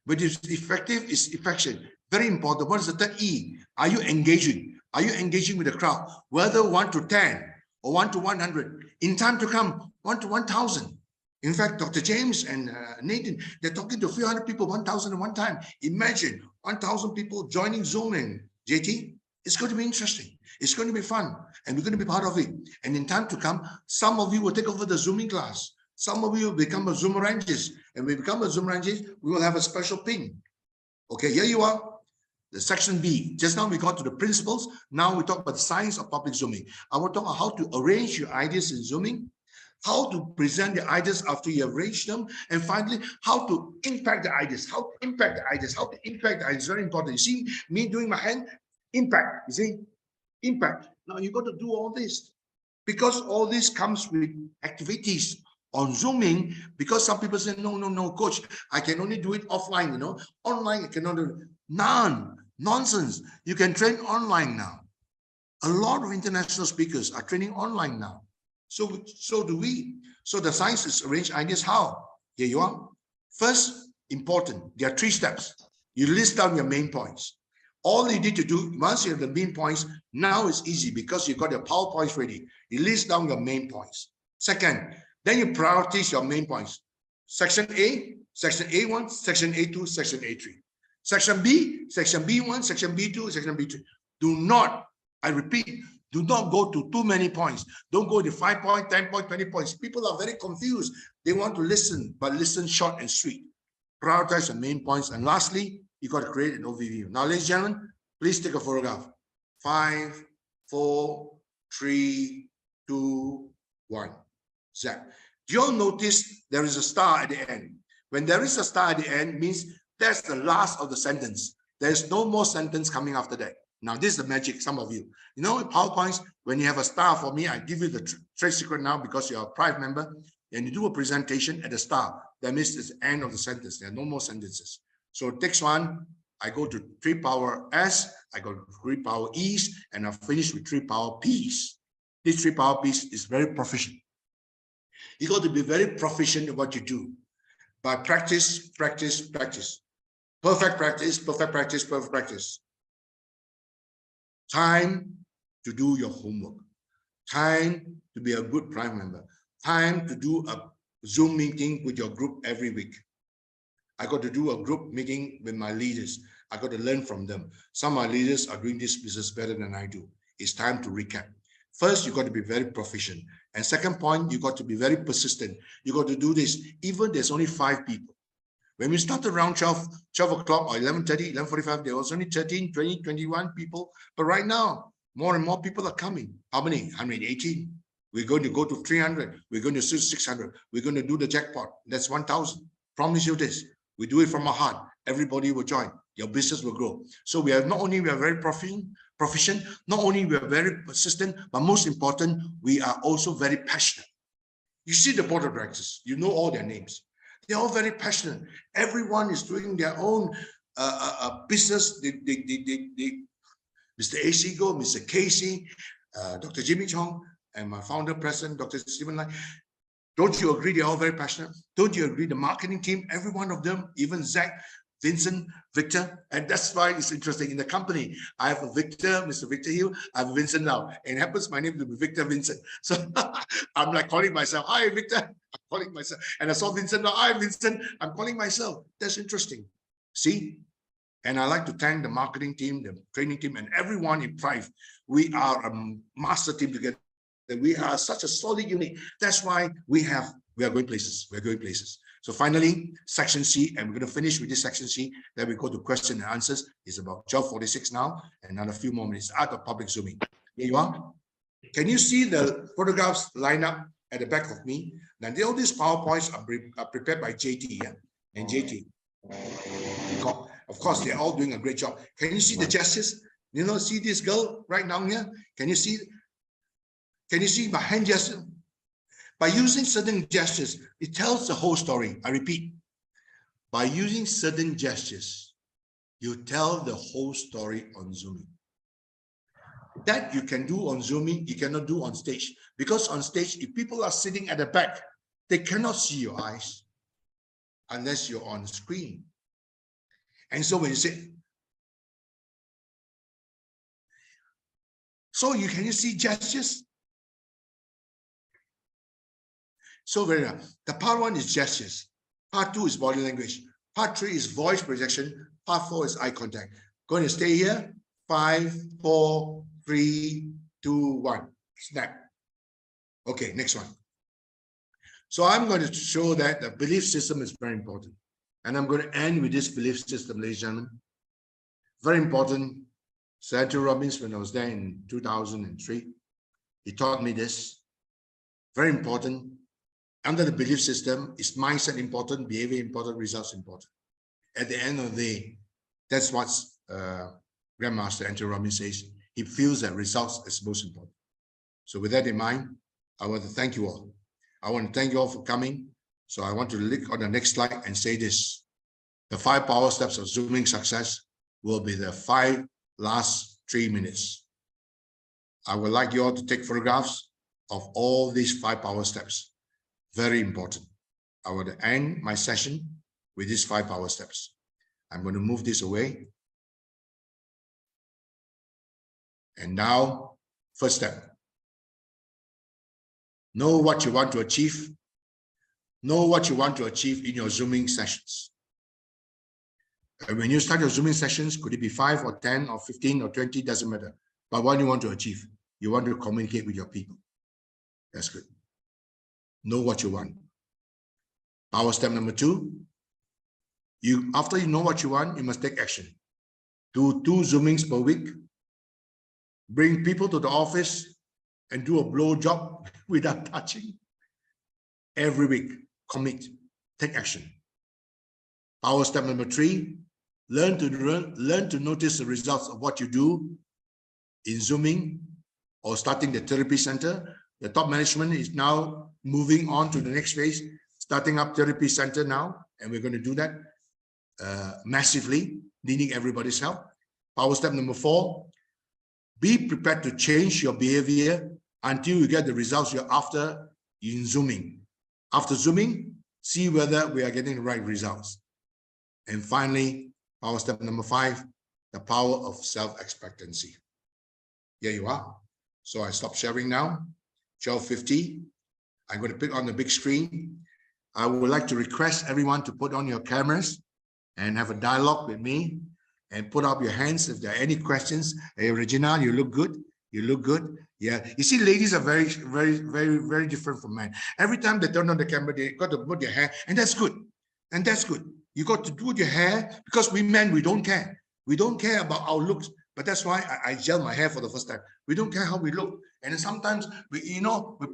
But if it's effective, it's effective. Very important. What is the third E? Are you engaging? Are you engaging with the crowd? Whether 1 to 10 or 1 to 100. In time to come, 1 to 1,000. In fact, Dr. James and Nathan, they're talking to a few hundred people, 1,000 at one time. Imagine 1,000 people joining Zoom and JT. It's going to be interesting. It's going to be fun. And we're going to be part of it. And in time to come, some of you will take over the Zooming class. Some of you will become a Zoom Rangers. And when we become a Zoom Rangers, we will have a special pin. Okay, here you are. The section B. Just now we got to the principles. Now we talk about the science of public Zooming. I will talk about how to arrange your ideas in Zooming, how to present the ideas after you arrange them, and finally, how to impact the ideas, how to impact the ideas, how to impact the ideas. Very important. You see me doing my hand, impact, you see, impact. Now you got to do all this because all this comes with activities on Zooming, because some people say, no, coach, I can only do it offline, online, I cannot do it. Nonsense. You can train online now. A lot of international speakers are training online now. So do we. So the science is arrange ideas. How? Here you are. First, important, there are 3 steps. You list down your main points. All you need to do, once you have the main points, now it's easy because you've got your PowerPoints ready. You list down your main points. Second, then you prioritize your main points. Section A, Section A1, Section A2, Section A3. Section B, Section B1, Section B2, Section B3. Do not, I repeat, do not go to too many points. Don't go to 5 points, 10 points, 20 points. People are very confused. They want to listen, but listen short and sweet. Prioritize the main points. And lastly, you got to create an overview. Now, ladies and gentlemen, please take a photograph. 5, 4, 3, 2, 1. Zap. Do you all notice there is a star at the end? When there is a star at the end, means that's the last of the sentence. There's no more sentence coming after that. Now, this is the magic, some of you. In PowerPoints, when you have a star for me, I give you the trade secret now because you're a private member, and you do a presentation at the star. That means it's the end of the sentence. There are no more sentences. So text 1, I go to 3 power S, I go to 3 power E's, and I finish with 3 power P's. This 3 power P's is very proficient. You got to be very proficient in what you do. By practice, practice, practice. Perfect practice, perfect practice, perfect practice. Time to do your homework. Time to be a good prime member. Time to do a Zoom meeting with your group every week. I got to do a group meeting with my leaders. I got to learn from them. Some of my leaders are doing this business better than I do. It's time to recap. First, you got to be very proficient. And second point, you got to be very persistent. You got to do this, even there's only 5 people. When we started around 12 o'clock or 11:30, 11:45, there was only 13, 20, 21 people. But right now, more and more people are coming. How many? 118. We're going to go to 300. We're going to do 600. We're going to do the jackpot. That's 1,000. Promise you this. We do it from our heart. Everybody will join. Your business will grow. So we are not only we are very proficient, not only we are very persistent, but most important, we are also very passionate. You see the board of directors. You know all their names. They're all very passionate. Everyone is doing their own business. Mr. A.C. Go, Mr. Casey, Dr. Jimmy Chong, and my founder, president, Dr. Stephen Lai. Don't you agree they're all very passionate? Don't you agree the marketing team, every one of them, even Zach, Vincent, Victor, and that's why it's interesting. In the company, I have a Victor, Mr. Victor Hill, I have Vincent now, and it happens my name to be Victor Vincent. So I'm like calling myself, hi, Victor, I'm calling myself. And I saw Vincent now, hi, Vincent, I'm calling myself. That's interesting. See? And I like to thank the marketing team, the training team, and everyone in Thrive. We are a master team together. We are such a solid unit. That's why we have We are going places. We're going places. So finally, section C, and we're going to finish with this section C. Then we go to question and answers. It's about 12:46 now, and another few more minutes. Art of public zooming. Here you are. Can you see the photographs line up at the back of me? Now, all these PowerPoints are prepared by JT, yeah? And JT. Of course, they're all doing a great job. Can you see the gestures? You know, see this girl right now here? Can you see my hand gesture? By using certain gestures, it tells the whole story. I repeat, by using certain gestures, you tell the whole story on Zooming. That you can do on Zooming, you cannot do on stage. Because on stage, if people are sitting at the back, they cannot see your eyes unless you're on screen. And so when you say, so can you see gestures? So the part 1 is gestures. Part 2 is body language. Part 3 is voice projection. Part 4 is eye contact. Going to stay here. 5, 4, 3, 2, 1. Snap. Okay, next one. So I'm going to show that the belief system is very important. And I'm going to end with this belief system, ladies and gentlemen. Very important. Sir Andrew Robbins, when I was there in 2003, he taught me this. Very important. Under the belief system, is mindset important, behavior important, results important. At the end of the day, that's what Grandmaster Andrew Robbins says. He feels that results is most important. So with that in mind, I want to thank you all. I want to thank you all for coming. So I want to look on the next slide and say this. The 5 power steps of Zooming success will be the 5 last 3 minutes. I would like you all to take photographs of all these 5 power steps. Very important. I want to end my session with these 5 power steps. I'm going to move this away. And now, first step. Know what you want to achieve. Know what you want to achieve in your Zooming sessions. And when you start your Zooming sessions, could it be 5 or 10 or 15 or 20, doesn't matter. But what you want to achieve, you want to communicate with your people. That's good. Know what you want. Power step number 2, after you know what you want, you must take action. Do 2 Zoomings per week. Bring people to the office and do a blow job without touching. Every week, commit, take action. Power step number 3, learn to notice the results of what you do in Zooming or starting the therapy center. The top management is now moving on to the next phase, starting up therapy center now, and we're going to do that massively, needing everybody's help. Power step number 4, be prepared to change your behavior until you get the results you're after in Zooming. After Zooming, see whether we are getting the right results. And finally, power step number 5, the power of self-expectancy. Here you are. So I stop sharing now. 12:50. I'm going to pick on the big screen. I would like to request everyone to put on your cameras and have a dialogue with me and put up your hands if there are any questions. Hey, Regina, you look good. You look good. Yeah. You see, ladies are very, very, very, very different from men. Every time they turn on the camera, they got to put their hair, and that's good. And that's good. You got to do your hair because we men, we don't care. We don't care about our looks. But that's why I gel my hair for the first time. We don't care how we look. And then sometimes we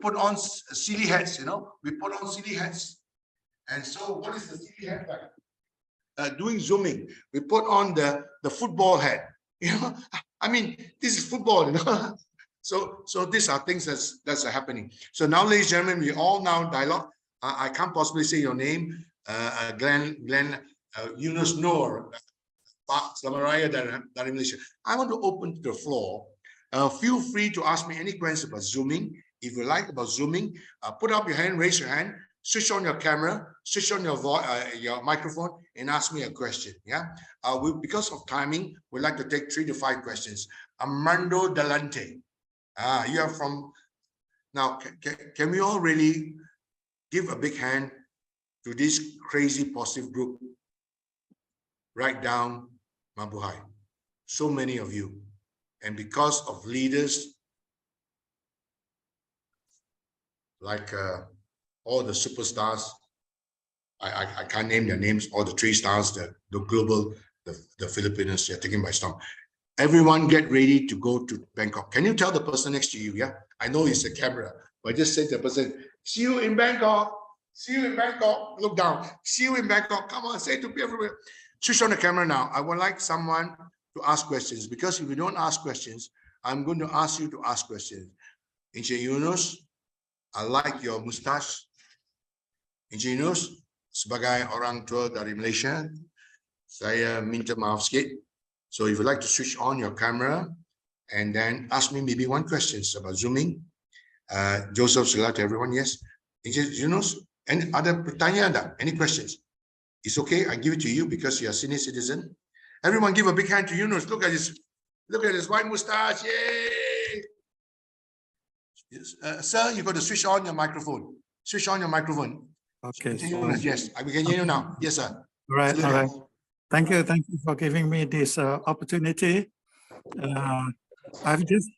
put on silly hats, we put on silly hats. And so what is the silly hat like? Doing Zooming, we put on the football hat. I mean, this is football, So these are things that's happening. So now, ladies and gentlemen, we all now dialogue. I can't possibly say your name, Glenn, Yunus Noor, Samaraya dari Malaysia. I want to open the floor. Feel free to ask me any questions about Zooming. If you like about Zooming, put up your hand, raise your hand, switch on your camera, switch on your microphone, and ask me a question. Yeah. Because of timing, we'd like to take 3 to 5 questions. Armando Delante. You are from. Now, can we all really give a big hand to this crazy positive group? Right down Mabuhay. So many of you. And because of leaders like all the superstars. I can't name their names, all the 3 stars, the global, the Filipinos, they're taken by storm. Everyone get ready to go to Bangkok. Can you tell the person next to you? Yeah, I know it's a camera, but just say to the person, see you in Bangkok. See you in Bangkok. Look down. See you in Bangkok. Come on, say it to people everywhere. Switch on the camera now. I would like someone to ask questions, because if you don't ask questions, I'm going to ask you to ask questions. Encik Yunus, I like your mustache. Encik Yunus, sebagai orang tua dari Malaysia, saya minta maaf sikit. So if you'd like to switch on your camera and then ask me maybe one question about zooming. Joseph, Sila to everyone, yes. Encik Yunus, and other pertanyaan dah? Any questions? It's okay, I give it to you because you're a senior citizen. Everyone give a big hand to Yunus. Look at his white mustache. Yay! Sir, you got to switch on your microphone. Switch on your microphone. Okay. Yunus, yes, we can hear you now. Yes, sir. All right. Thank you for giving me this opportunity. I've just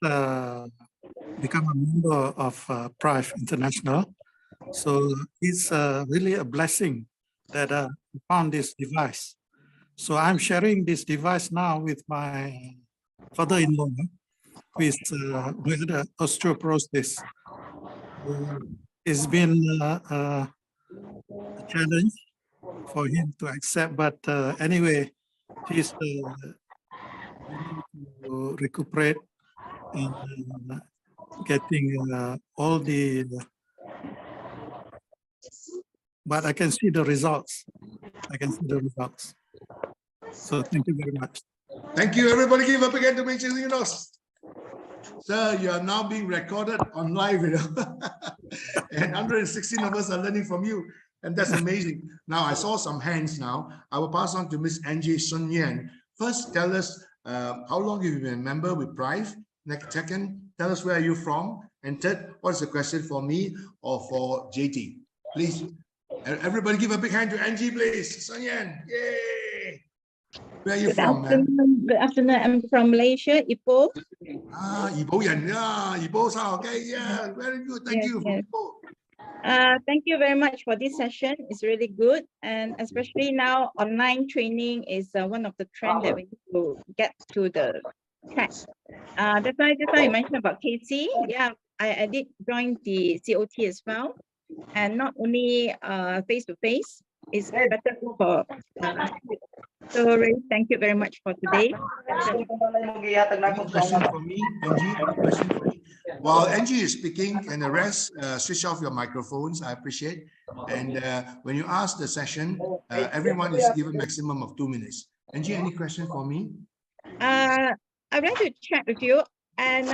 become a member of PRIVE International. So it's really a blessing that I found this device. So I'm sharing this device now with my father-in-law, who is with osteoporosis. It's been a challenge for him to accept, but anyway, he's to recuperate and getting all the, but I can see the results. So thank you very much. Thank you. Everybody give up again to Mr. Yunus. Sir, you are now being recorded on live, you know. And 116 of us are learning from you. And that's amazing. Now, I saw some hands now. I will pass on to Miss Angie Sun Yen. First, tell us how long have you been a member with PRIVE? Next, second, tell us where are you from? And third, what's the question for me or for JT? Please, everybody give a big hand to Angie, please. Sun Yen, yay! Where are you from, man? Good afternoon. I'm from Malaysia, Ipoh. Ipoh Yan, yeah, Ipoh, okay, yeah, very good. Thank you. Yes. Thank you very much for this session. It's really good, and especially now, online training is one of the trends that we need to get to the track. That's why you mentioned about KC. Yeah, I did join the COT as well, and not only face to face. It's better for. So really, thank you very much for today. Any question for me, Angie? Any question for me? While Angie is speaking, and the rest, switch off your microphones. I appreciate. And when you ask the session, everyone is given maximum of 2 minutes. Angie, any question for me? I'd like to chat with you. And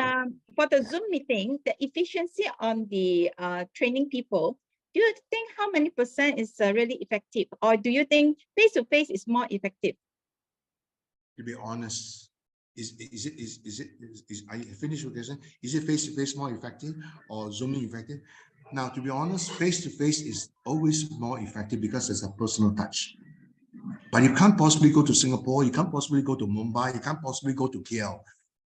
for the Zoom meeting, the efficiency on the training people, do you think how many % is really effective? Or do you think face-to-face is more effective? To be honest, are you finished with this? Is it face-to-face more effective or Zooming effective? Now, to be honest, face-to-face is always more effective because there's a personal touch. But you can't possibly go to Singapore, you can't possibly go to Mumbai, you can't possibly go to KL.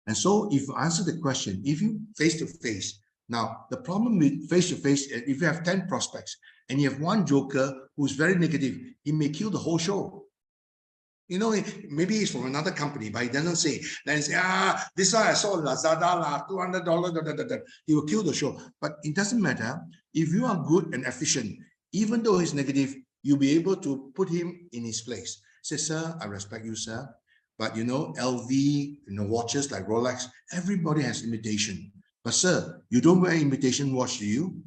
And so if you answer the question, if you face-to-face, now the problem with face-to-face, if you have 10 prospects and you have one joker who's very negative, he may kill the whole show. You know, maybe he's from another company, but he doesn't say. Then he say, this one I saw Lazada, $200, he will kill the show. But it doesn't matter. If you are good and efficient, even though he's negative, you'll be able to put him in his place. Say, sir, I respect you, sir. But you know, LV, you know, watches like Rolex, everybody has imitation. But sir, you don't wear imitation watch, do you?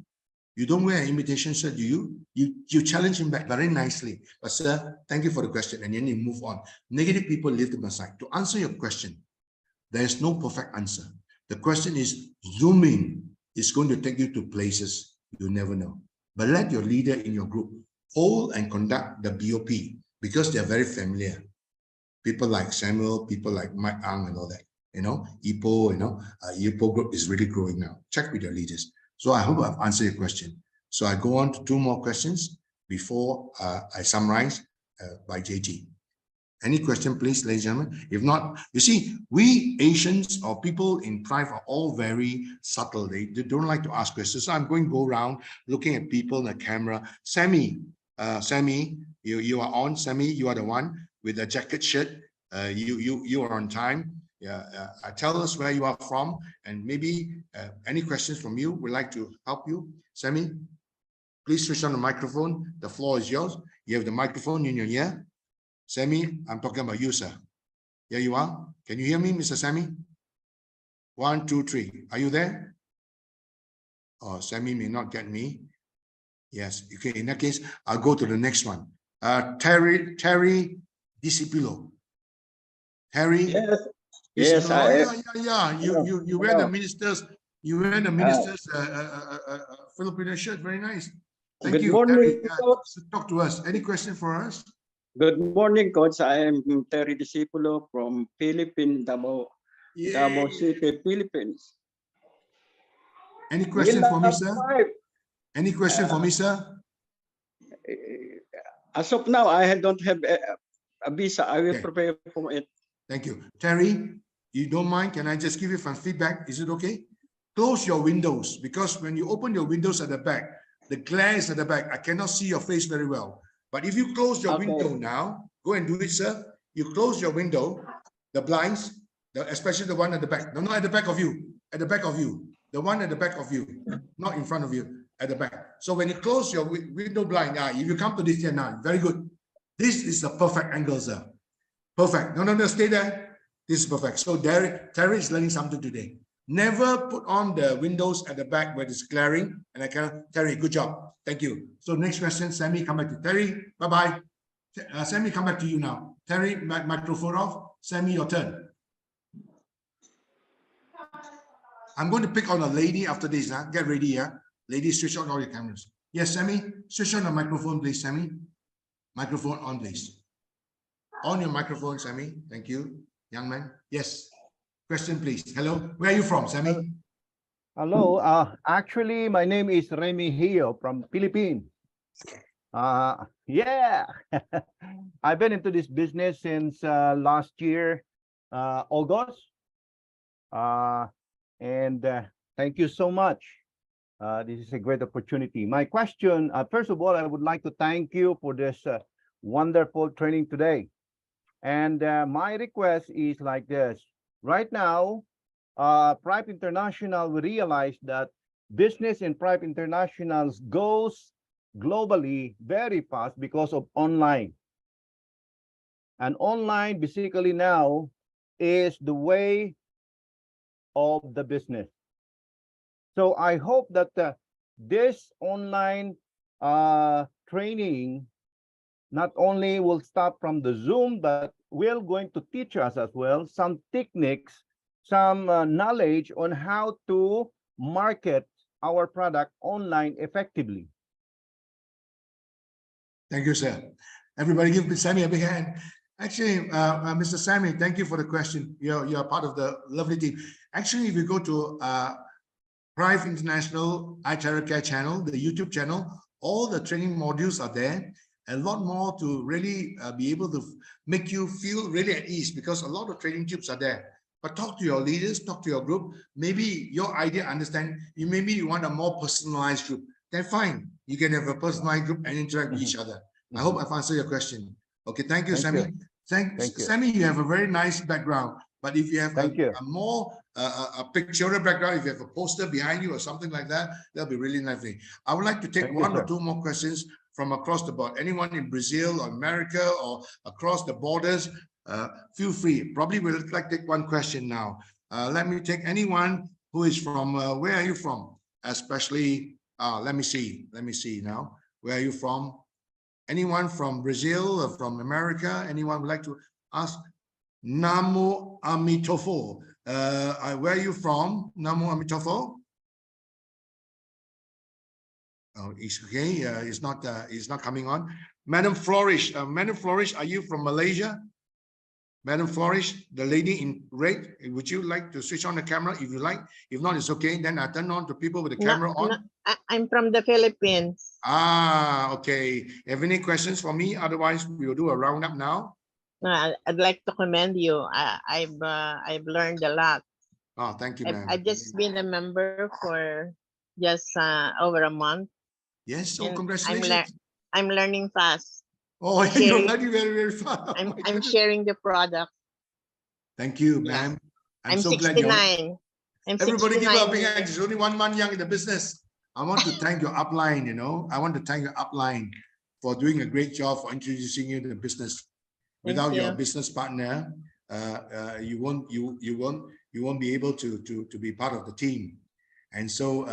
You don't wear an imitation shirt, do you? You challenge him back very nicely. But sir, thank you for the question. And then you move on. Negative people leave them aside. To answer your question, there is no perfect answer. The question is, Zooming is going to take you to places you never know. But let your leader in your group hold and conduct the BOP because they're very familiar. People like Samuel, people like Mike Ang and all that. You know, Ipoh, you know, Ipoh group is really growing now. Check with your leaders. So I hope I've answered your question. So I go on to 2 more questions before I summarize by JT. Any question, please, ladies and gentlemen? If not, you see, we Asians or people in Prive are all very subtle. They don't like to ask questions. So I'm going to go around looking at people in the camera. Sammy, you are on. Sammy, you are the one with the jacket shirt. You are on time. Yeah, tell us where you are from, and maybe any questions from you. We'd like to help you. Sammy, please switch on the microphone. The floor is yours. You have the microphone in your ear. Sammy, I'm talking about you, sir. Here you are. Can you hear me, Mr. Sammy? 1, 2, 3. Are you there? Oh, Sammy may not get me. Yes. Okay. In that case, I'll go to the next one. Terry Discipilo. Terry. Yes. Yes. Yes. Yeah. You wear the ministers. You wear the ministers Filipino shirt. Very nice. Thank Good you. morning, Terry, Coach. talk to us. Any question for us? Good morning, Coach. I am Terry Discipulo from Philippines, Davao City, Philippines. Any question for me, sir? Five. Any question for me, sir? As of now, I don't have a visa. I will Okay. prepare for it. Thank you. Terry, you don't mind? Can I just give you some feedback? Is it okay? Close your windows, because when you open your windows at the back, the glare is at the back. I cannot see your face very well. But if you close your window now, go and do it, sir. You close your window, the blinds, especially the one at the back. No, not at the back of you. At the back of you. The one at the back of you, not in front of you, at the back. So when you close your window blind, if you come to this here now, very good. This is the perfect angle, sir. Perfect. No, stay there. This is perfect. So Terry is learning something today. Never put on the windows at the back where it's glaring. And I can, Terry, good job. Thank you. So next question, Sammy, come back to Terry. Bye-bye. Sammy, come back to you now. Terry, microphone off. Sammy, your turn. I'm going to pick on a lady after this. Get ready, yeah? Ladies, switch on all your cameras. Yes, Sammy, switch on the microphone, please, Sammy. Microphone on, please. On your microphone, Sammy. Thank you. Young man. Yes. Question, please. Hello. Where are you from, Sammy? Hello. Actually, my name is Remy Hio from Philippines. Yeah. I've been into this business since last year, August. And thank you so much. This is a great opportunity. My question, first of all, I would like to thank you for this wonderful training today. And my request is like this. Right now, Prive International, we realize that business in Prive International goes globally very fast because of online. And online basically now is the way of the business. So I hope that this online training not only will start from the Zoom, but we're going to teach us as well some techniques, some knowledge on how to market our product online effectively. Thank you, sir. Everybody give Sammy a big hand. Actually, Mr. Sammy, thank you for the question. You're part of the lovely team. Actually, if you go to Prive International iTeraCare channel, the YouTube channel, all the training modules are there. A lot more to really be able to make you feel really at ease, because a lot of training tips are there. But talk to your leaders, talk to your group. Maybe your idea, understand, maybe you want a more personalized group. Then fine, you can have a personalized group and interact with each other. I hope I've answered your question. Okay, thank you, Sammy. Thank you. Sammy, you have a very nice background. But if you have a more pictorial background, if you have a poster behind you or something like that, that'll be really lovely. I would like to take one or two more questions from across the board. Anyone in Brazil or America or across the borders, feel free. Probably we'll like to take one question now. Let me take anyone who is from, where are you from? Especially, let me see now. Where are you from? Anyone from Brazil or from America? Anyone would like to ask? Namo Amitofo. Where are you from? Namo Amitofo. Oh, it's okay. It's not coming on. Madam Flourish. Madam Flourish, are you from Malaysia? Madam Flourish, the lady in red. Would you like to switch on the camera if you like? If not, it's okay. Then I turn on to people with the camera on. No, I'm from the Philippines. Ah, okay. Have any questions for me? Otherwise, we will do a roundup now. I'd like to commend you. I've learned a lot. Oh, thank you, ma'am. I've just been a member for just over a month. Yes, oh, and congratulations. I'm learning fast. Oh, I'm you're sharing- learning very, very fast. Oh, I'm my I'm goodness. sharing the product. Thank you, Yeah. ma'am. I'm so glad you're. 69. I'm Everybody give her a 69 big hand. years. She's only 1 month young in the business. I want to thank your upline, you know. I want to thank your upline for doing a great job for introducing you to the business. Thank Without your you. business partner, you won't be able to be part of the team. And so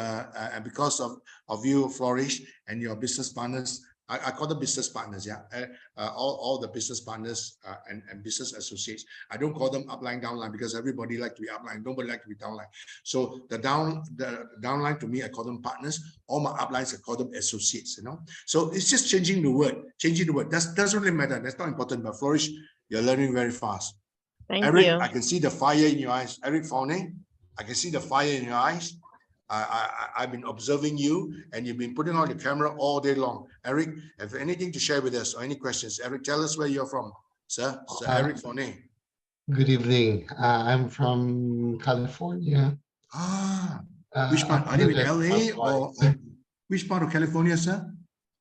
because of you, Flourish, and your business partners, I call them business partners, yeah. All the business partners and business associates. I don't call them upline, downline, because everybody like to be upline. Nobody like to be downline. So the downline to me, I call them partners. All my uplines, I call them associates. You know. So it's just changing the word. That doesn't really matter. That's not important. But Flourish, you're learning very fast. Thank Eric, you. I can see the fire in your eyes. Eric Faune, I can see the fire in your eyes. I've been observing you, and you've been putting on the camera all day long. Eric, have anything to share with us or any questions? Eric, tell us where you're from, sir. Sir Eric Faune. Good evening. I'm from California. Which part? Are you in LA or California. which part of California, sir?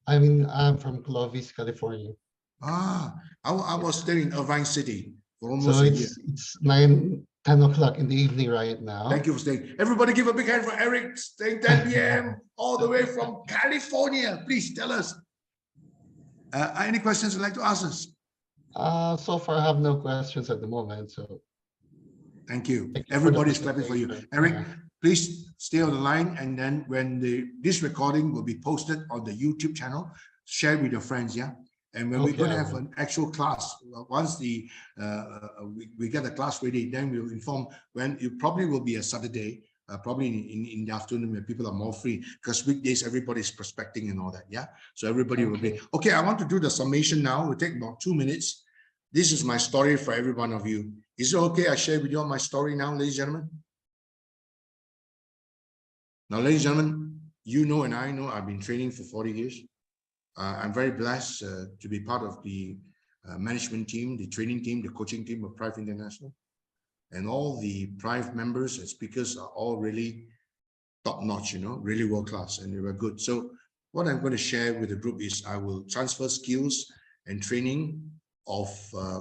I'm from Clovis, California. I was there in Irvine City for almost So a year. it's 10 o'clock in the evening right now. Thank you for staying. Everybody give a big hand for Eric, staying 10 p.m. all the way from California. Please tell us. Any questions you'd like to ask us? So far, I have no questions at the moment. So thank you. Thank you. Everybody's clapping for you. Eric, Yeah. please stay on the line. And then when this recording will be posted on the YouTube channel, share with your friends, yeah? And when we're going to have an actual class, once we get the class ready, then we'll inform when it probably will be a Saturday, probably in the afternoon when people are more free, because weekdays everybody's prospecting and all that, yeah? So everybody will be, okay, I want to do the summation now. It'll take about 2 minutes. This is my story for every one of you. Is it okay I share with you all my story now, ladies and gentlemen? Now, ladies and gentlemen, you know and I know I've been training for 40 years. I'm very blessed to be part of the management team, the training team, the coaching team of Prive International. And all the Prive members and speakers are all really top-notch, you know, really world-class, and they were good. So what I'm going to share with the group is I will transfer skills and training of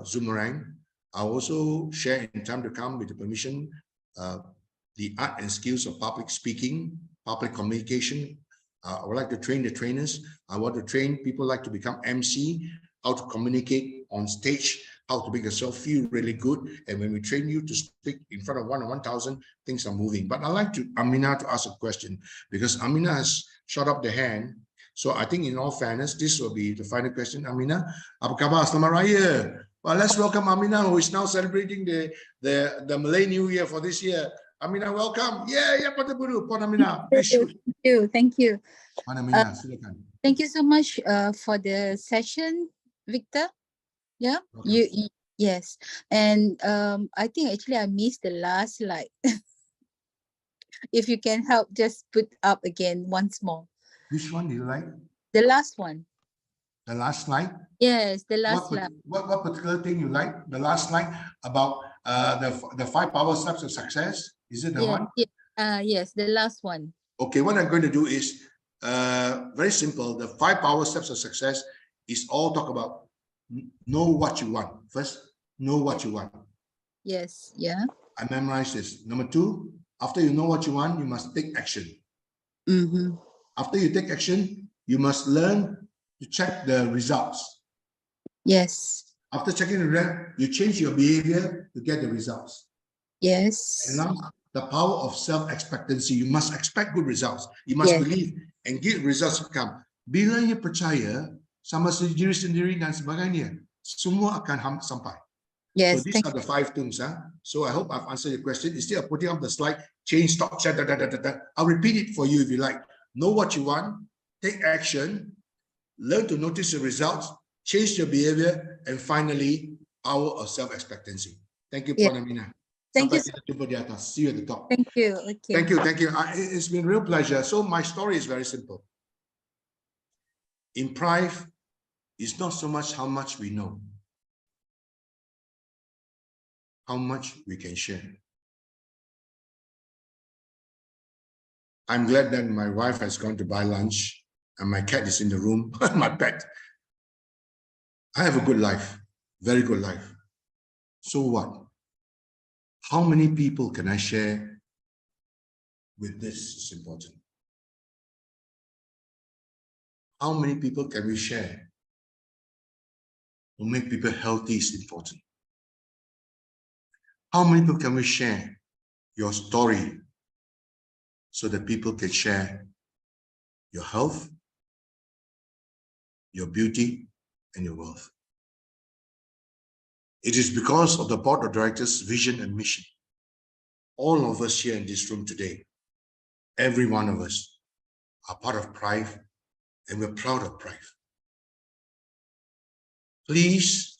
Zoomerang. I'll also share in time to come, with the permission, the art and skills of public speaking, public communication. I would like to train the trainers. I want to train people like to become MC, how to communicate on stage, how to make yourself feel really good. And when we train you to speak in front of 1,000, things are moving. But I'd like Amina to ask a question, because Amina has shot up the hand. So I think in all fairness, this will be the final question. Amina, apa khabar? Selamat Raya. Well, let's welcome Amina, who is now celebrating the Malay New Year for this year. Amina, welcome. Yeah, Pada Buru, Puan Amina. Thank you. Puan Amina, silakan. Thank you so much for the session, Victor. Yeah, Welcome. yes. And I think actually I missed the last slide. If you can help, just put up again once more. Which one do you like? The last one. The last slide? Yes, the last slide. What particular thing you like? The last slide about the 5 power steps of success? Is it the one? Yes, the last one. Okay, what I'm going to do is very simple. The 5 power steps of success is all talk about know what you want. First, know what you want. Yes, yeah. I memorized this. Number 2, after you know what you want, you must take action. After you take action, you must learn to check the results. Yes. After checking the result, you change your behavior to get the results. Yes. And now, the power of self-expectancy. You must expect good results. You must believe and get results to come. Bila you percaya sama diri sendiri dan sebagainya, semua akan sampai. Yes. So these are the 5 things. So I hope I've answered your question. Instead of putting up the slide, change, stop, chat, I'll repeat it for you if you like. Know what you want, take action, learn to notice the results, change your behavior, and finally, power of self-expectancy. Thank you, Puan Amina. Thank you. See you at the top. Thank you. Okay. Thank you. It's been a real pleasure. So my story is very simple. In Prive, it's not so much how much we know. how much we can share. I'm glad that my wife has gone to buy lunch and my cat is in the room, my pet. I have a good life, very good life. So what? How many people can I share with this is important. How many people can we share to make people healthy is important. How many people can we share your story so that people can share your health, your beauty, and your wealth? It is because of the board of directors' vision and mission. All of us here in this room today, every one of us are part of Prive, and we're proud of Prive. Please,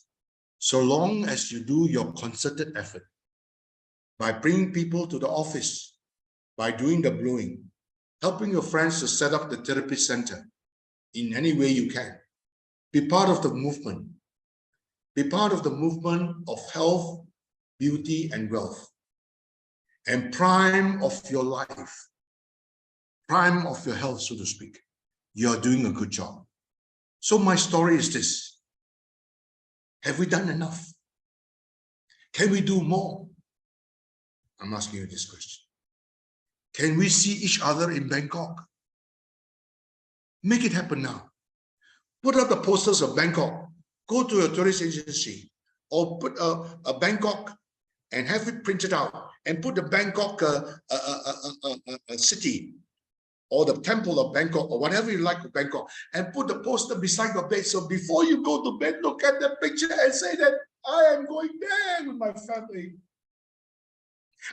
so long as you do your concerted effort by bringing people to the office, by doing the blowing, helping your friends to set up the therapy center in any way you can, be part of the movement. Be part of the movement of health, beauty, and wealth. And prime of your life, prime of your health, so to speak. You're doing a good job. So my story is this. Have we done enough? Can we do more? I'm asking you this question. Can we see each other in Bangkok? Make it happen now. Put up the posters of Bangkok. Go to a tourist agency or put a Bangkok and have it printed out and put the Bangkok city or the temple of Bangkok or whatever you like of Bangkok and put the poster beside your bed. So before you go to bed, look at the picture and say that I am going there with my family.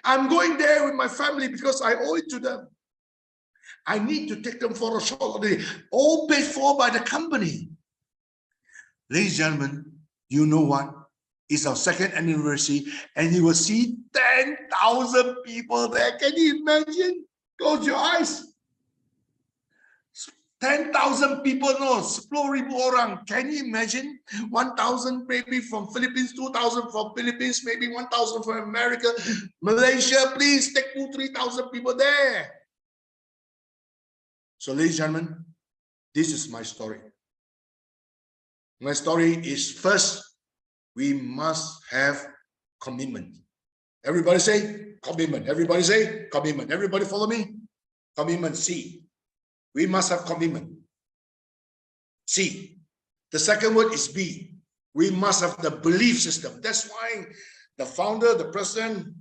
I'm going there with my family because I owe it to them. I need to take them for a short holiday, all paid for by the company. Ladies and gentlemen, you know what? It's our second anniversary and you will see 10,000 people there. Can you imagine? Close your eyes. 10,000 people, no, 10,000 orang. Can you imagine? 1,000 maybe from Philippines, 2,000 from Philippines, maybe 1,000 from America. Malaysia, please take 2,000-3,000 people there. So ladies and gentlemen, this is my story. My story is first, we must have commitment. Everybody say commitment. Everybody say commitment. Everybody follow me? Commitment, C. We must have commitment. C. The second word is B. We must have the belief system. That's why the founder, the president,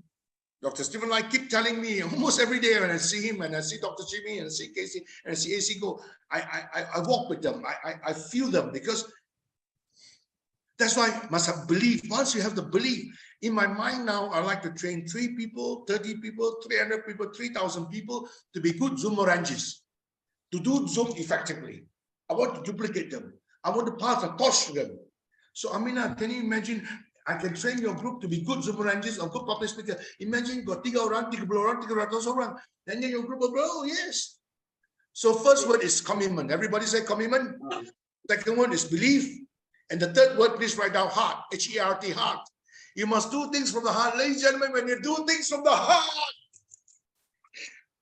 Dr. Stephen Lai keep telling me almost every day when I see him and I see Dr. Jimmy and I see Casey and I see AC go, I walk with them. I feel them because that's why I must have belief. Once you have the belief, in my mind now, I like to train 3 people, 30 people, 300 people, 3,000 people to be good Zoom oranges, to do Zoom effectively. I want to duplicate them. I want to pass a torch to them. So Amina, can you imagine? I can train your group to be good Zoom oranges or good public speaker. Imagine got 3 orang, 30 orang, 300 orang. Then your group will grow, yes. So first word is commitment. Everybody say commitment. Second word is belief. And the third word, please write down heart, H-E-R-T, heart. You must do things from the heart. Ladies and gentlemen, when you do things from the heart,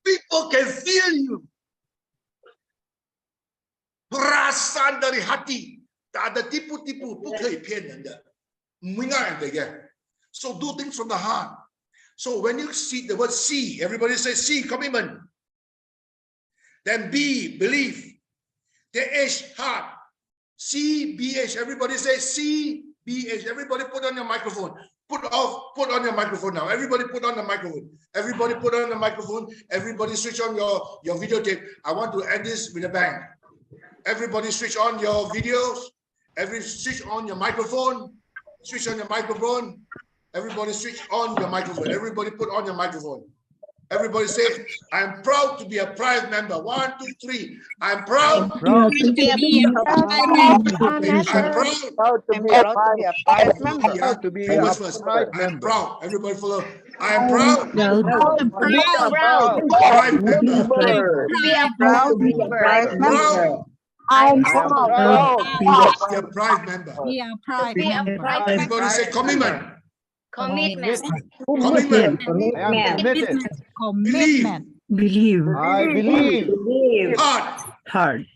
people can feel you. Perasaan dari hati. Tak ada tipu-tipu, 不可以骗人的. So do things from the heart. So when you see the word C, everybody say C, commitment. Then B, belief. Then H, heart. C-B-H, everybody say C-B-H. Everybody put on your microphone. Put on your microphone now. Everybody put on the microphone. Everybody put on the microphone. Everybody switch on your videotape. I want to end this with a bang. Everybody switch on your videos. Switch on your microphone. Switch on your microphone. Everybody switch on your microphone. Everybody put on your microphone. Everybody say, I'm proud to be a Prive member. 1, 2, 3. I'm proud. I'm proud to be a Prive member. I'm proud. Everybody follow. I'm proud. I'm proud. Prive member. Be a proud member. I'm proud. Be a Prive member. Be a Prive member. Everybody say commitment. Commitment. Commitment. I am committed. Believe. I believe. Heart.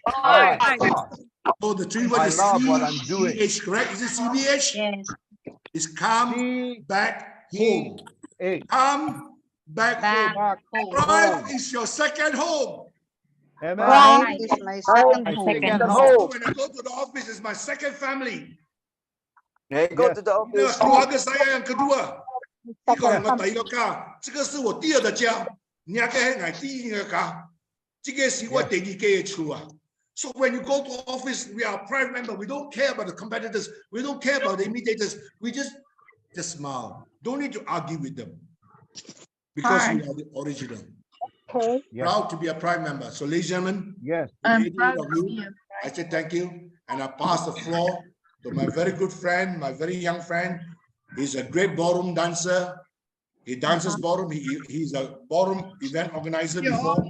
So the three I words love is what I'm doing. CBH, correct? Is it CBH? Yes. It's come back home. Eight. Come back Back home. Home. Prime is your second home. Amen. Prime is my second My home. second So home. when I go to the office, it's my second family. Go Yes. to the Ini office. keluarga saya yang kedua. Iko yang第一个家，这个是我第二的家。你那个是我第一个家，这个是我第二个的厝啊。So when you go to office, we are private member. We don't care about the competitors. We don't care about the imitators. We just smile. Don't need to argue with them because we are the original. Yes. Proud to be a prime member. So, ladies and gentlemen, Yes. I'm proud of you. I say thank you, and I pass the floor to my very good friend, my very young friend. He's a great ballroom dancer. He dances ballroom. He's a ballroom event organizer before.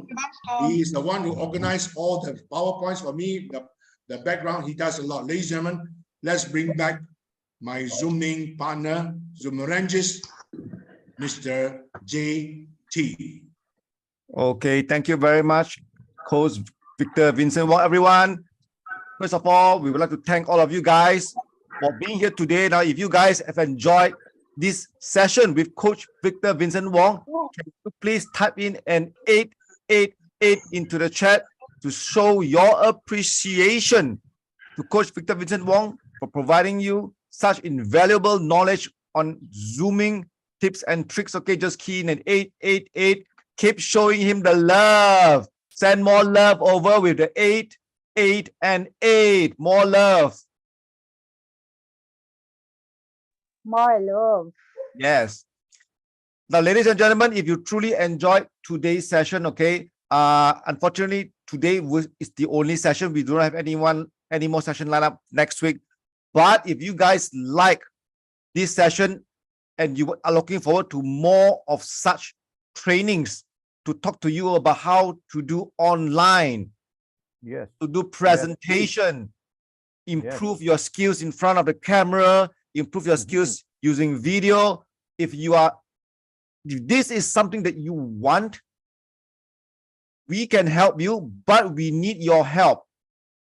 He is the one who organized all the PowerPoints for me, the background. He does a lot. Ladies and gentlemen, let's bring back my Zooming partner, Zoomerangist, Mr. JT. Okay, thank you very much, Coach Victor Vincent Wong, everyone. First of all, we would like to thank all of you guys for being here today. Now, if you guys have enjoyed this session with Coach Victor Vincent Wong, can you please type in an 888 into the chat to show your appreciation to Coach Victor Vincent Wong for providing you such invaluable knowledge on Zooming tips and tricks. Okay, just key in an 888. Keep showing him the love. Send more love over with the 8, 8, and 8. More love. More love. Yes. Now, ladies and gentlemen, if you truly enjoyed today's session, okay, unfortunately, today is the only session. We don't have any more session lined up next week. But if you guys like this session and you are looking forward to more of such trainings to talk to you about how to do online, Yes. to do presentation, improve your skills in front of the camera, improve your skills using video. If this is something that you want, we can help you, but we need your help.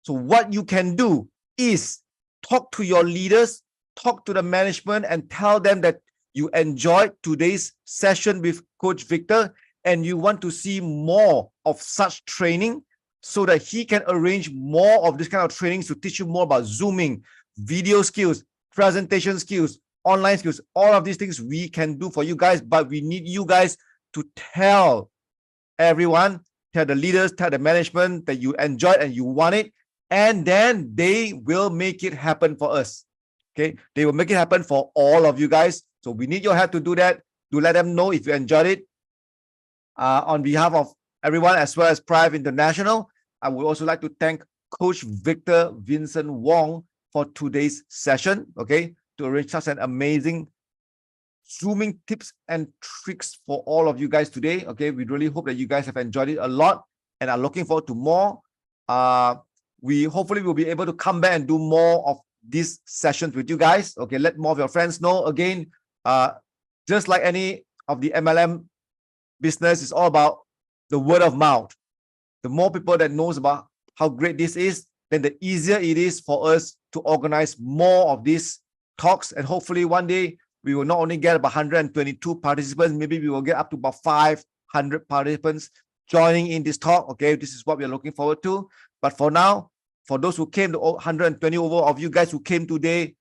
So what you can do is talk to your leaders, talk to the management, and tell them that you enjoyed today's session with Coach Victor and you want to see more of such training so that he can arrange more of this kind of trainings to teach you more about Zooming, video skills, presentation skills, online skills. All of these things we can do for you guys, but we need you guys to tell everyone, tell the leaders, tell the management that you enjoyed and you want it, and then they will make it happen for us. Okay, they will make it happen for all of you guys. So we need your help to do that. To let them know if you enjoyed it. On behalf of everyone, as well as Prive International, I would also like to thank Coach Victor Vincent Wong for today's session, okay, to arrange such an amazing Zooming tips and tricks for all of you guys today. Okay, we really hope that you guys have enjoyed it a lot and are looking forward to more. We hopefully will be able to come back and do more of these sessions with you guys. Okay, let more of your friends know. Again, just like any of the MLM business, is all about the word of mouth. The more people that knows about how great this is, then the easier it is for us to organize more of these talks. And hopefully one day we will not only get about 122 participants, maybe we will get up to about 500 participants joining in this talk. Okay, this is what we are looking forward to. But for now, for those who came, the 120 over of you guys who came today,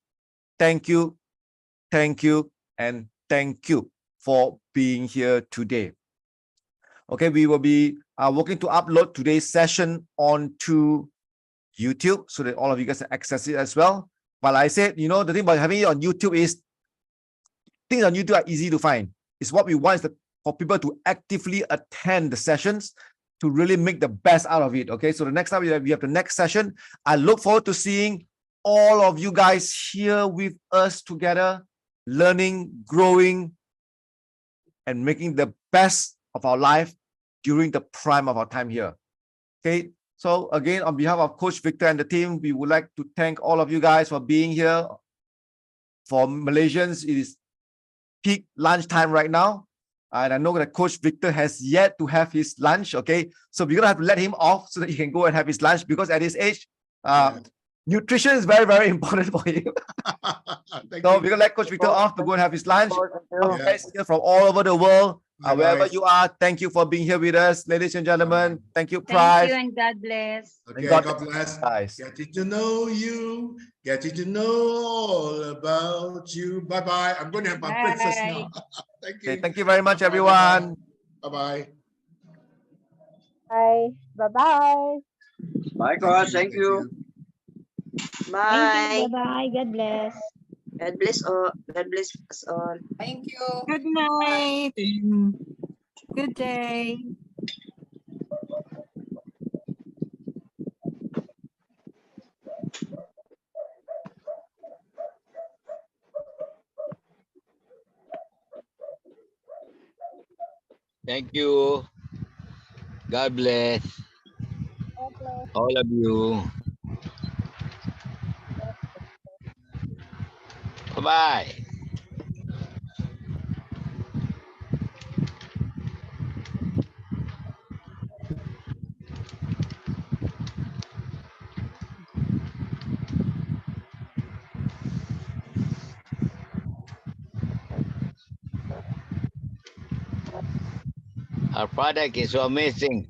thank you, and thank you for being here today. Okay, we will be working to upload today's session onto YouTube so that all of you guys can access it as well. But like I said, you know, the thing about having it on YouTube is things on YouTube are easy to find. It's what we want is for people to actively attend the sessions to really make the best out of it. Okay, so the next time we have the next session, I look forward to seeing all of you guys here with us together, learning, growing, and making the best of our life during the prime of our time here. Okay, so again, on behalf of Coach Victor and the team, we would like to thank all of you guys for being here. For Malaysians, it is peak lunch time right now. And I know that Coach Victor has yet to have his lunch. Okay. So we're going to have to let him off so that he can go and have his lunch, because at his age, nutrition is very, very important for him. So we're going to let Coach Victor off to go and have his lunch. Guys here from all over the world, wherever you are, thank you for being here with us, ladies and gentlemen. Thank you, Pride. Thank you and God bless. Okay, God God bless. Guys. Getting to know you, getting to know all about you. Bye bye. I'm going to have my breakfast now. Thank you. Okay, thank you very much, everyone. Bye bye. Bye. Bye-bye. Bye, Coach. Thank you. Bye. Bye-bye. God bless. God bless all. God bless us all. Thank you. Good night. Good day. Thank you. God bless all of you. Bye-bye. Our product is so amazing.